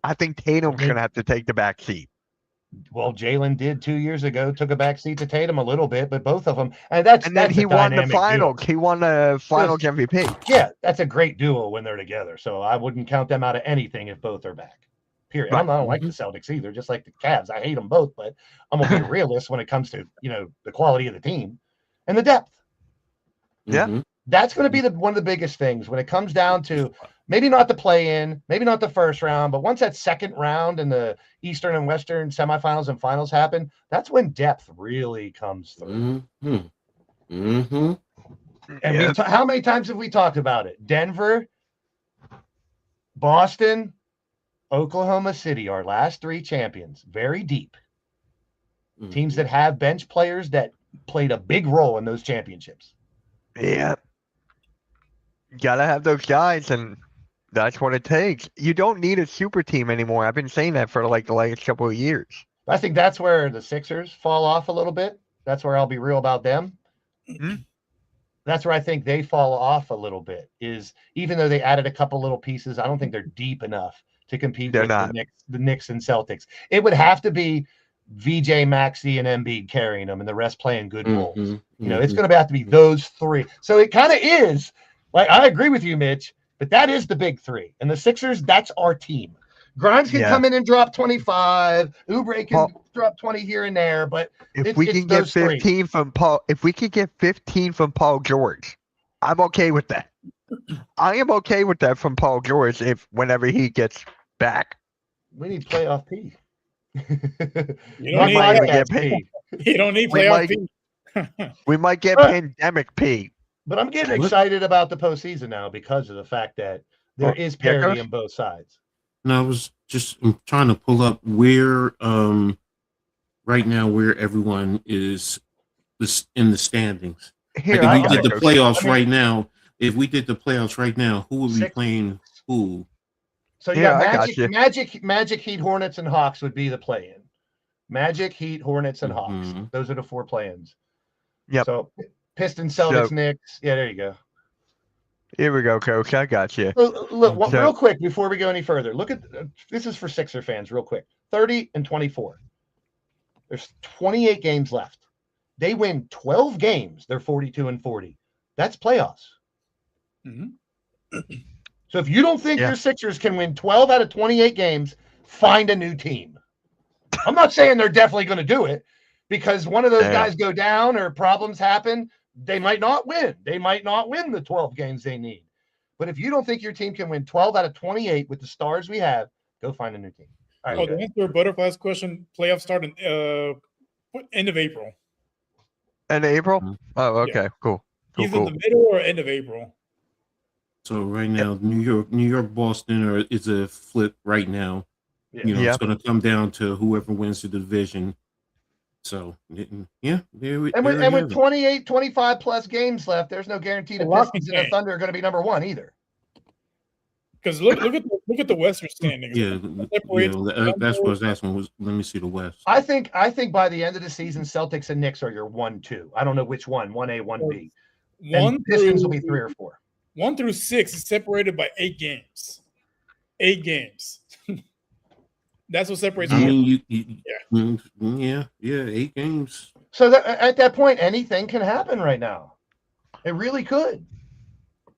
B: I think Tatum's going to have to take the back seat.
F: Well, Jaylen did 2 years ago, took a back seat to Tatum a little bit, but both of them, and then
B: he won the finals. He won the finals MVP.
F: Yeah, that's a great duo when they're together. So I wouldn't count them out of anything if both are back. Period.
B: Right.
F: I don't like the Celtics either, just like the Cavs. I hate them both, but I'm gonna be a realist when it comes to the quality of the team and the depth.
B: Yeah,
F: that's going to be one of the biggest things when it comes down to maybe not the play-in, maybe not the first round, but once that second round and the Eastern and Western semifinals and finals happen, that's when depth really comes through. And how many times have we talked about it? Denver, Boston, Oklahoma City, our last three champions, very deep. Teams that have bench players that played a big role in those championships.
B: Yeah. Gotta have those guys, and that's what it takes. You don't need a super team anymore. I've been saying that for like the last couple of years.
F: I think that's where the Sixers fall off a little bit. That's where I'll be real about them. That's where I think they fall off a little bit, is even though they added a couple little pieces, I don't think they're deep enough to compete with the Knicks and Celtics. It would have to be VJ, Maxey, and Embiid carrying them, and the rest playing good roles. It's going to have to be those three. So it kind of is like, I agree with you, Mitch, but that is the big three. And the Sixers, that's our team. Grimes can come in and drop 25. Oubre can drop 20 here and there, but
B: if we can get 15 from Paul, if we could get 15 from Paul George, I'm okay with that. I am okay with that from Paul George whenever he gets back.
F: We need playoff P.
E: You don't need playoff P.
B: We might get pandemic P.
F: But I'm getting excited about the postseason now because of the fact that there is parity on both sides.
C: No, I was just trying to pull up where right now where everyone is in the standings.
B: Here,
C: if we did the playoffs right now, who would be playing who?
F: So you got Magic, Heat, Hornets, and Hawks would be the play-in. Magic, Heat, Hornets, and Hawks. Those are the four play-ins.
B: Yep.
F: So Pistons, Celtics, Knicks. Yeah, there you go.
B: Here we go, Coach. I got you.
F: Look, real quick before we go any further, look at this is for Sixer fans, real quick. 30 and 24. There's 28 games left. They win 12 games. They're 42 and 40. That's playoffs. So if you don't think your Sixers can win 12 out of 28 games, find a new team. I'm not saying they're definitely going to do it, because one of those guys go down or problems happen. They might not win. They might not win the 12 games they need. But if you don't think your team can win 12 out of 28 with the stars we have, go find a new team. All right,
E: to answer Butterfly's question, playoffs start in end of April.
B: End of April? Oh, okay, cool.
E: Either the middle or end of April.
C: So right now, New York, Boston is a flip right now. It's going to come down to whoever wins the division. So, with
F: 28, 25 plus games left, there's no guarantee the Pistons and the Thunder are going to be number one either.
E: Because look at the Western standings.
C: Yeah, that's what I was asking. Let me see the West.
F: I think by the end of the season, Celtics and Knicks are your 1-2. I don't know which one, 1A, 1B. And Pistons will be 3 or 4.
E: 1 through 6 is separated by 8 games. 8 games. That's what separates.
C: I mean, yeah, 8 games.
F: So at that point, anything can happen right now. It really could.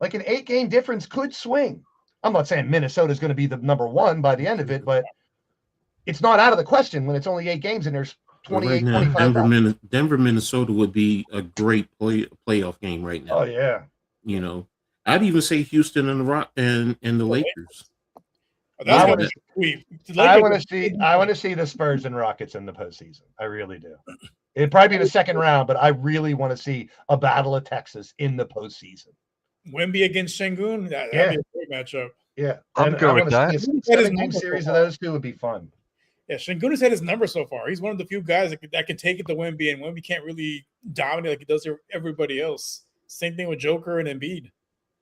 F: Like an 8-game difference could swing. I'm not saying Minnesota's going to be the number 1 by the end of it, but it's not out of the question when it's only 8 games and there's 28,
C: right now,
F: 25.
C: Denver, Minnesota would be a great playoff game right now.
F: Oh yeah.
C: You know, I'd even say Houston and the Lakers.
F: I want to see the Spurs and Rockets in the postseason. I really do. It'd probably be the second round, but I really want to see a battle of Texas in the postseason.
E: Wemby against Şengün, that'd be a great matchup.
F: Yeah,
B: I'm good with that.
F: A 7-game series of those two would be fun.
E: Yeah, Şengün has had his number so far. He's one of the few guys that can take it to Wemby, and Wemby can't really dominate like he does everybody else. Same thing with Joker and Embiid.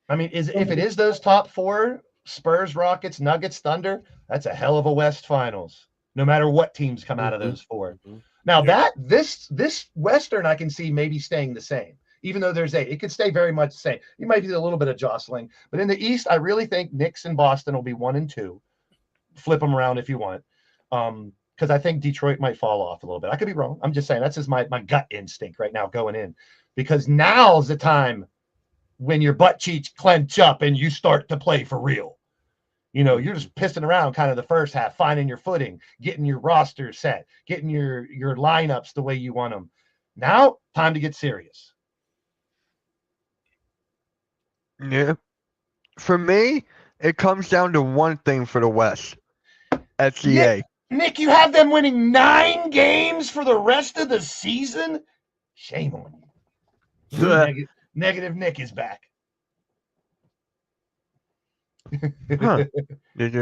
F: I mean, if it is those top 4, Spurs, Rockets, Nuggets, Thunder, that's a hell of a West Finals, no matter what teams come out of those 4. Now this Western I can see maybe staying the same, even though there's 8. It could stay very much the same. You might be a little bit of jostling, but in the East, I really think Knicks and Boston will be 1 and 2. Flip them around if you want, because I think Detroit might fall off a little bit. I could be wrong. I'm just saying that's just my gut instinct right now going in, because now's the time when your butt cheeks clench up and you start to play for real. You know, you're just pissing around kind of the first half, finding your footing, getting your roster set, getting your lineups the way you want them. Now, time to get serious.
B: Yeah. For me, it comes down to one thing for the West. SGA.
F: Nick, you have them winning 9 games for the rest of the season? Shame on you. Negative Nick is back.
B: Huh.
E: All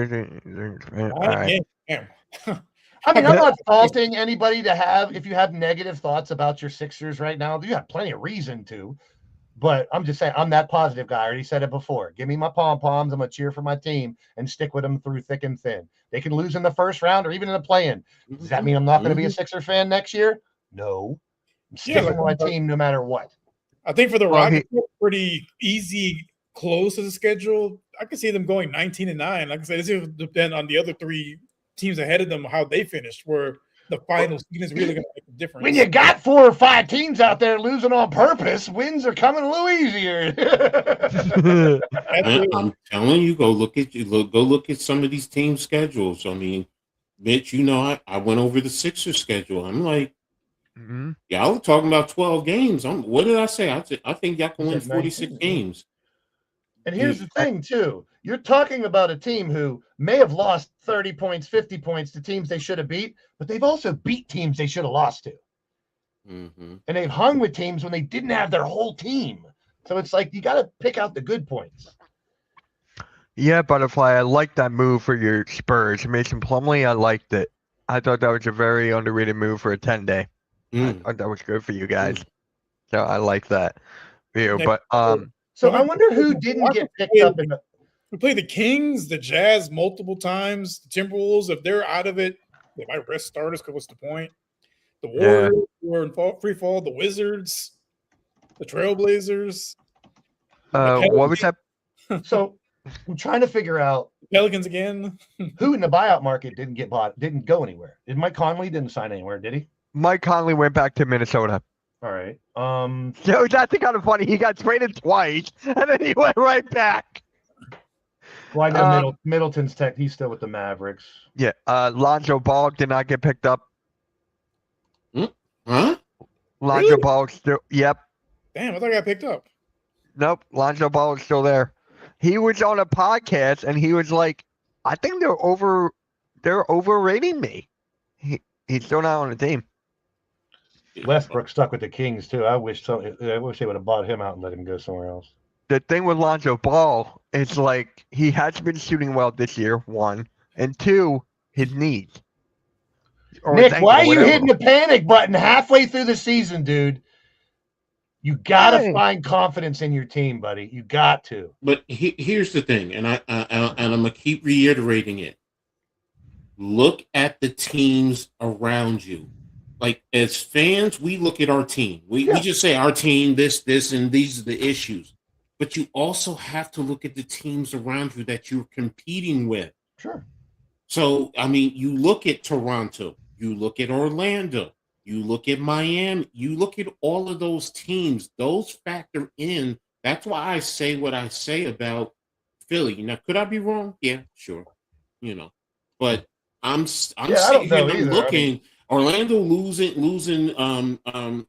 B: right.
F: I mean, I'm not faulting anybody if you have negative thoughts about your Sixers right now. You have plenty of reason to, but I'm just saying I'm that positive guy. I already said it before. Give me my pom-poms. I'm going to cheer for my team and stick with them through thick and thin. They can lose in the first round or even in the play-in. Does that mean I'm not going to be a Sixer fan next year? No. I'm sticking with my team no matter what.
E: I think for the Rockets, pretty easy close to the schedule. I could see them going 19-9. Like I said, this will depend on the other 3 teams ahead of them, how they finished, where the final season is really going to make a difference.
F: When you got 4 or 5 teams out there losing on purpose, wins are coming a little easier.
C: I'm telling you, go look at some of these team schedules. I mean, Mitch, you know, I went over the Sixers schedule. I'm like, y'all were talking about 12 games. What did I say? I think y'all can win 46 games.
F: And here's the thing, too. You're talking about a team who may have lost 30 points, 50 points to teams they should have beat, but they've also beat teams they should have lost to. And they've hung with teams when they didn't have their whole team. So it's like you got to pick out the good points.
B: Yeah, Butterfly, I like that move for your Spurs. Mason Plumlee, I liked it. I thought that was a very underrated move for a 10-day. I thought that was good for you guys. So I like that. But
F: so I wonder who didn't get picked up in the.
E: We play the Kings, the Jazz multiple times, the Timberwolves. If they're out of it, they might rest starters because what's the point? The Warriors were in free fall. The Wizards, the Trailblazers.
B: What was that?
F: So I'm trying to figure out
E: Pelicans again.
F: Who in the buyout market didn't go anywhere. Mike Conley didn't sign anywhere, did he?
B: Mike Conley went back to Minnesota.
F: All right.
B: So that's kind of funny. He got traded twice, and then he went right back.
F: Well, I know Middleton's tech. He's still with the Mavericks.
B: Yeah. Lonzo Ball did not get picked up.
C: Huh?
B: Lonzo Ball still. Yep.
E: Damn, I thought I got picked up.
B: Nope. Lonzo Ball is still there. He was on a podcast, and he was like, "I think they're overrating me." He's still not on the team.
F: Westbrook stuck with the Kings too. I wish they would have bought him out and let him go somewhere else.
B: The thing with Lonzo Ball is like he has been shooting well this year, 1, and 2, his knees.
F: Nick, why are you hitting the panic button halfway through the season, dude? You got to
B: Hey.
F: find confidence in your team, buddy. You got to.
C: But here's the thing, and I'm gonna keep reiterating it. Look at the teams around you. Like as fans, we look at our team. We just say our team, this, and these are the issues. But you also have to look at the teams around you that you're competing with.
F: Sure.
C: So, I mean, you look at Toronto, you look at Orlando, you look at Miami, you look at all of those teams, those factor in. That's why I say what I say about Philly. Now, could I be wrong? Yeah, sure. But I'm
F: I
C: sitting
F: don't
C: here
F: know
C: and I'm
F: either.
C: looking, Orlando losing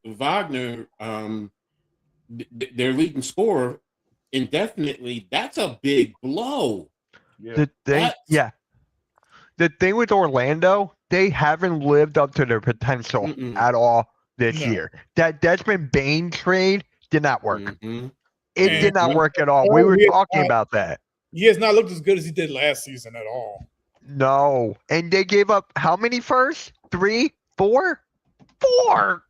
C: Wagner, their leading scorer indefinitely. That's a big blow.
F: Yeah.
B: The thing with Orlando, they haven't lived up to their potential at all this year. That Desmond Bain trade did not work.
C: Mm-hmm.
B: It did not work at all. We were talking about that.
E: He has not looked as good as he did last season at all.
B: No. And they gave up how many first? 3? 4? 4!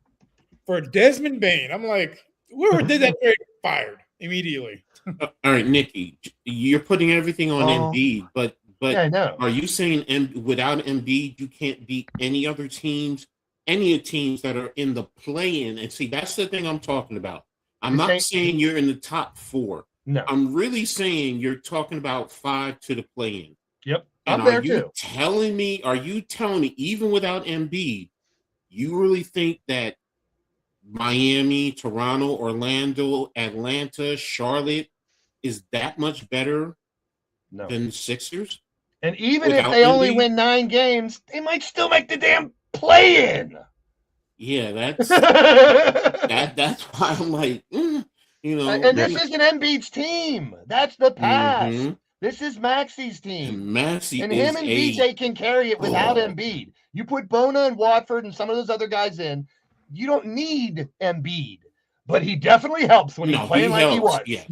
E: For Desmond Bain, I'm like, whoever did that trade fired immediately.
C: All right, Nikki, you're putting everything on Embiid, but
F: Yeah, I know.
C: are you saying without Embiid you can't beat any other teams, any of teams that are in the play-in? And see, that's the thing I'm talking about. I'm not saying you're in the top 4.
F: No.
C: I'm really saying you're talking about 5 to the play-in.
F: Yep.
C: And
F: I'm there
C: are you
F: too.
C: telling me, even without Embiid, you really think that Miami, Toronto, Orlando, Atlanta, Charlotte is that much better than the Sixers?
F: And even
C: Without
F: if they only
C: Embiid?
F: win 9 games, they might still make the damn play-in.
C: Yeah, that's why I'm like,
F: And this isn't Embiid's team. That's the past.
C: Mhm.
F: This is Maxi's team.
C: And Maxey
F: And
C: is
F: him and VJ can carry it without Embiid. You put Bona and Watford and some of those other guys in, you don't need Embiid. But he definitely helps when he's playing like he was.
C: Yes.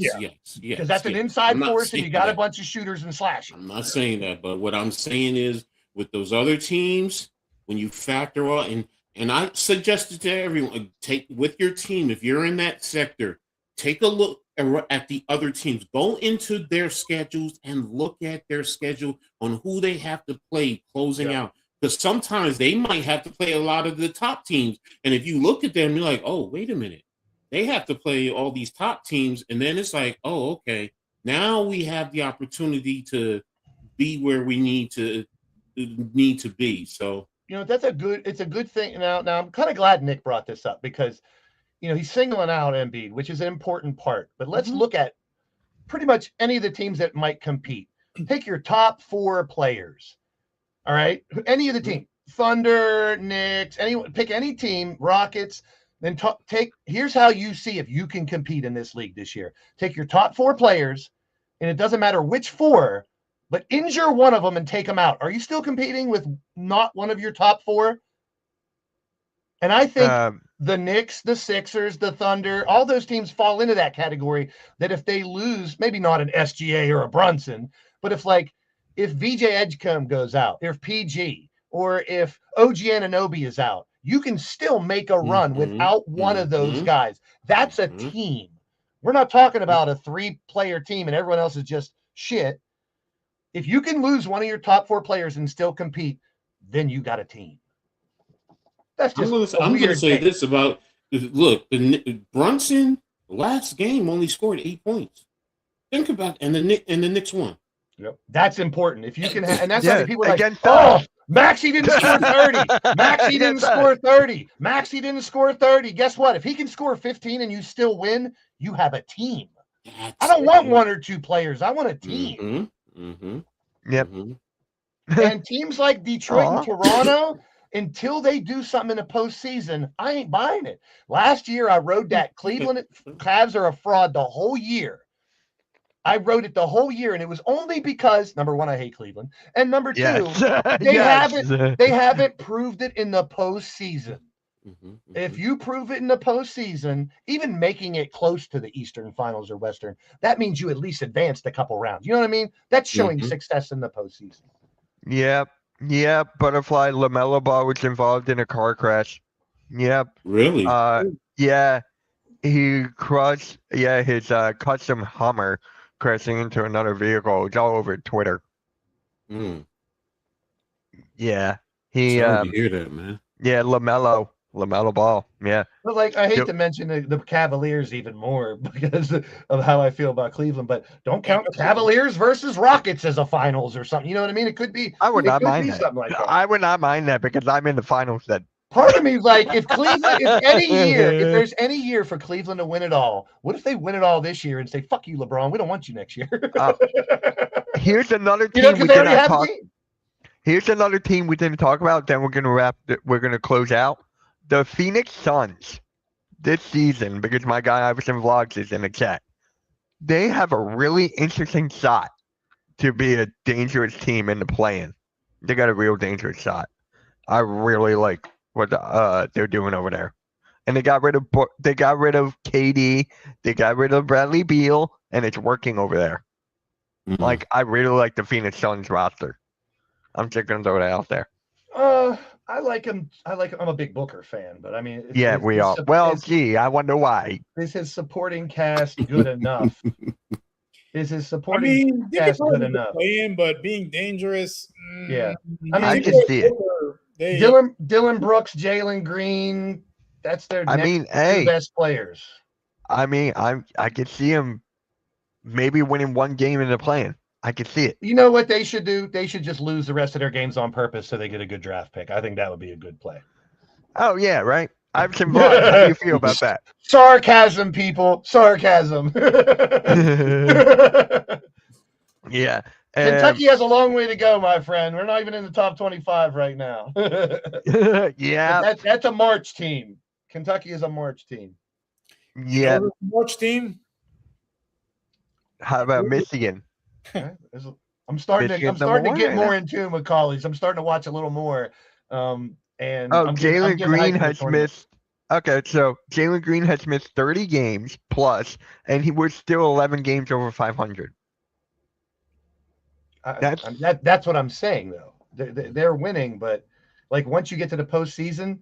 F: Because that's an inside force and you got a bunch of shooters and slashers.
C: I'm not saying that, but what I'm saying is with those other teams, when you factor all and I suggested to everyone, take with your team, if you're in that sector, take a look at the other teams. Go into their schedules and look at their schedule on who they have to play closing out. Because sometimes they might have to play a lot of the top teams. And if you look at them, you're like, oh, wait a minute. They have to play all these top teams. And then it's like, oh, okay. Now we have the opportunity to be where we need to be. So
F: it's a good thing. Now I'm kind of glad Nick brought this up because he's singling out Embiid, which is an important part. But let's look at pretty much any of the teams that might compete. Pick your top 4 players. All right. Any of the team, Thunder, Knicks, pick any team, Rockets. Then here's how you see if you can compete in this league this year. Take your top 4 players, and it doesn't matter which 4, but injure one of them and take them out. Are you still competing with not one of your top 4? And I think the Knicks, the Sixers, the Thunder, all those teams fall into that category that if they lose, maybe not an SGA or a Brunson, but if VJ Edgecombe goes out, if PG, or if OG Anunoby is out, you can still make a run without one of those guys. That's a team. We're not talking about a 3-player team and everyone else is just shit. If you can lose one of your top 4 players and still compete, then you got a team. That's just
C: I'm going to say this about the Brunson last game only scored 8 points. Think about and the Knicks won.
F: Yep. That's important. If you can and that's why people are like, Maxey didn't score 30. Maxey didn't score 30. Maxey didn't score 30. Guess what? If he can score 15 and you still win, you have a team. I don't want 1 or 2 players. I want a team.
B: Yep.
F: And teams like Detroit and Toronto, until they do something in the postseason, I ain't buying it. Last year, I wrote that Cleveland Cavs are a fraud the whole year. I wrote it the whole year, and it was only because, number 1, I hate Cleveland, and number 2, they haven't proved it in the postseason. If you prove it in the postseason, even making it close to the Eastern Finals or Western, that means you at least advanced a couple rounds. You know what I mean? That's showing success in the postseason.
B: Yep. Butterfly LaMelo Ball was involved in a car crash. Yep.
C: Really?
B: Yeah. he crushed his custom Hummer crashing into another vehicle. It's all over Twitter.
C: Mm.
B: Yeah. He
C: Sorry to hear that, man.
B: yeah, LaMelo Ball. Yeah.
F: But like, I hate
B: Yep.
F: to mention the Cavaliers even more because of how I feel about Cleveland. But don't count Cavaliers versus Rockets as a finals or something. You know what I mean? It could be.
B: I would
F: It
B: not
F: could
B: mind
F: be
B: that.
F: something like that.
B: I would not mind that because I'm in the finals then.
F: Part of me is like, if Cleveland, if there's any year for Cleveland to win it all, what if they win it all this year and say, "Fuck you, LeBron, we don't want you next year."
B: Here's another
F: You know,
B: team
F: because
B: we
F: they
B: did
F: already
B: not
F: have a
B: talk.
F: team.
B: Here's another team we didn't talk about. Then we're gonna wrap. We're gonna close out the Phoenix Suns this season because my guy Iverson Vlogs is in the chat. They have a really interesting shot to be a dangerous team in the play-in. They got a real dangerous shot. I really like what they're doing over there. And they got rid of KD, they got rid of Bradley Beal, and it's working over there.
C: Mm.
B: Like I really like the Phoenix Suns roster. I'm just gonna throw that out there.
F: I like him. I'm a big Booker fan, but I mean,
B: Yeah, we are. Well, gee, I wonder why.
F: Is his supporting cast good enough? Is his
E: I
F: supporting
E: mean, they
F: cast
E: can
F: good
E: probably
F: enough?
E: play in, but being dangerous.
F: Yeah.
B: I can see it.
F: Dylan Brooks, Jalen Green. That's their
B: I
F: next
B: mean,
F: two
B: hey,
F: best players.
B: I mean, I could see him maybe winning one game in the play-in. I could see it.
F: You know what they should do? They should just lose the rest of their games on purpose so they get a good draft pick. I think that would be a good play.
B: Oh yeah, right. Iverson Vlogs, how do you feel about that?
F: Sarcasm, people. Sarcasm.
B: Yeah.
F: Kentucky has a long way to go, my friend. We're not even in the top 25 right now.
B: Yeah.
F: That's a March team. Kentucky is a March team.
B: Yeah.
E: March team.
B: How about Michigan?
F: I'm starting
B: Michigan's
F: to get more
B: right
F: in tune with college. I'm starting to watch a little more. And
B: Jalen Green has missed. Okay, so Jalen Green has missed 30 games plus, and he was still 11 games over 500.
F: That's what I'm saying, though. They're winning, but like once you get to the postseason,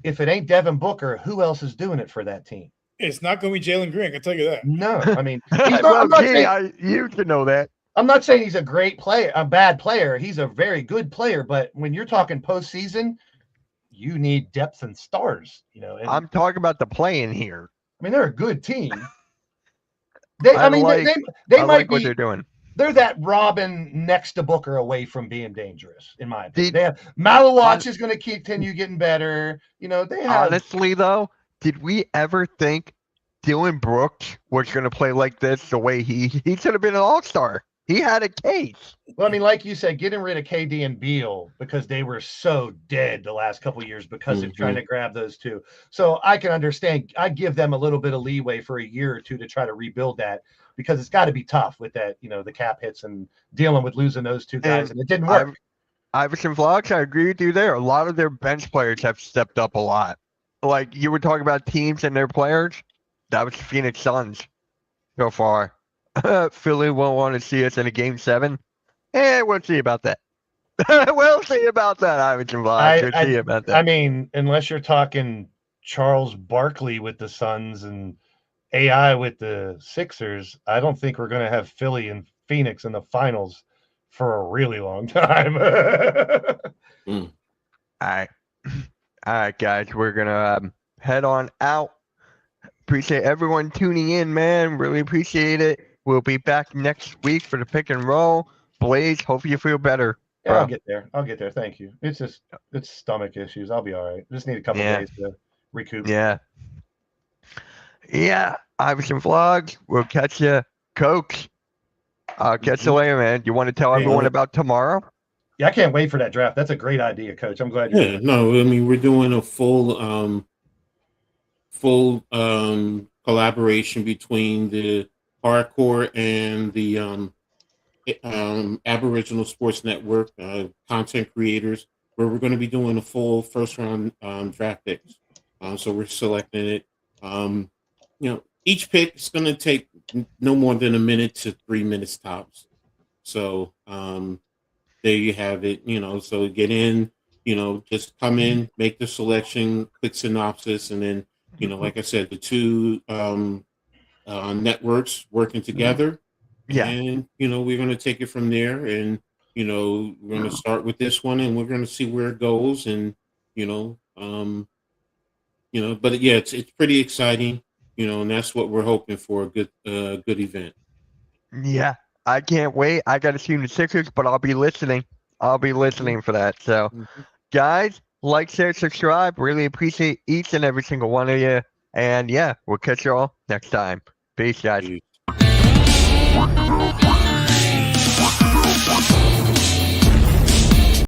F: if it ain't Devin Booker, who else is doing it for that team?
E: It's not going to be Jalen Green. I can tell you that.
F: No, I mean, he's not,
B: well, you should know that.
F: I'm not saying he's a great player, a bad player. He's a very good player, but when you're talking postseason, you need depth and stars. You know,
B: I'm talking about the play-in here.
F: I mean, they're a good team. They might
B: what
F: be.
B: They're doing.
F: They're that Robin next to Booker away from being dangerous, in my opinion. They have Malawatch is going to continue getting better. You know, they have.
B: Honestly, though, did we ever think Dylan Brooks was going to play like this the way he should have been an all-star? He had a case.
F: Well, I mean, like you said, getting rid of KD and Beal because they were so dead the last couple of years because of trying to grab those two. So I can understand. I give them a little bit of leeway for a year or two to try to rebuild that because it's got to be tough with that, you know, the cap hits and dealing with losing those two guys, and it didn't work.
B: Iverson Vlogs, I agree with you there. A lot of their bench players have stepped up a lot. Like you were talking about teams and their players. That was the Phoenix Suns so far. Philly won't want to see us in a game 7. We'll see about that. We'll see about that, Iverson Vlogs. We'll see about that.
F: I mean, unless you're talking Charles Barkley with the Suns and AI with the Sixers, I don't think we're going to have Philly and Phoenix in the finals for a really long time.
B: All right, guys, we're gonna head on out. Appreciate everyone tuning in, man. Really appreciate it. We'll be back next week for the pick and roll. Blaze, hope you feel better.
F: Yeah, I'll get there. Thank you. It's stomach issues. I'll be all right. Just need a couple days to recoup.
B: Yeah. Iverson Vlogs. We'll catch you, Coach. I'll catch you later, man. You want to tell everyone about tomorrow?
F: Yeah, I can't wait for that draft. That's a great idea, Coach. I'm glad
C: you're no, I mean, we're doing a full collaboration between the Hardcore and the Aboriginal Sports Network content creators, where we're going to be doing a full first round draft picks. So we're selecting it. Each pick is going to take no more than 1 minute to 3 minutes tops. So there you have it. So get in. Just come in, make the selection, quick synopsis, and then you know, like I said, the two networks working together,
B: Yeah.
C: and you know, we're going to take it from there, and you know, we're going to start with this one, and we're going to see where it goes, and you know, but yeah, it's pretty exciting, you know, and that's what we're hoping for, a good event.
B: Yeah. I can't wait. I got to see the Sixers, but I'll be listening. I'll be listening for that. So,
C: Mhm.
B: guys, like, share, subscribe. Really appreciate each and every single one of you. And yeah, we'll catch you all next time. Peace, guys.
C: Peace.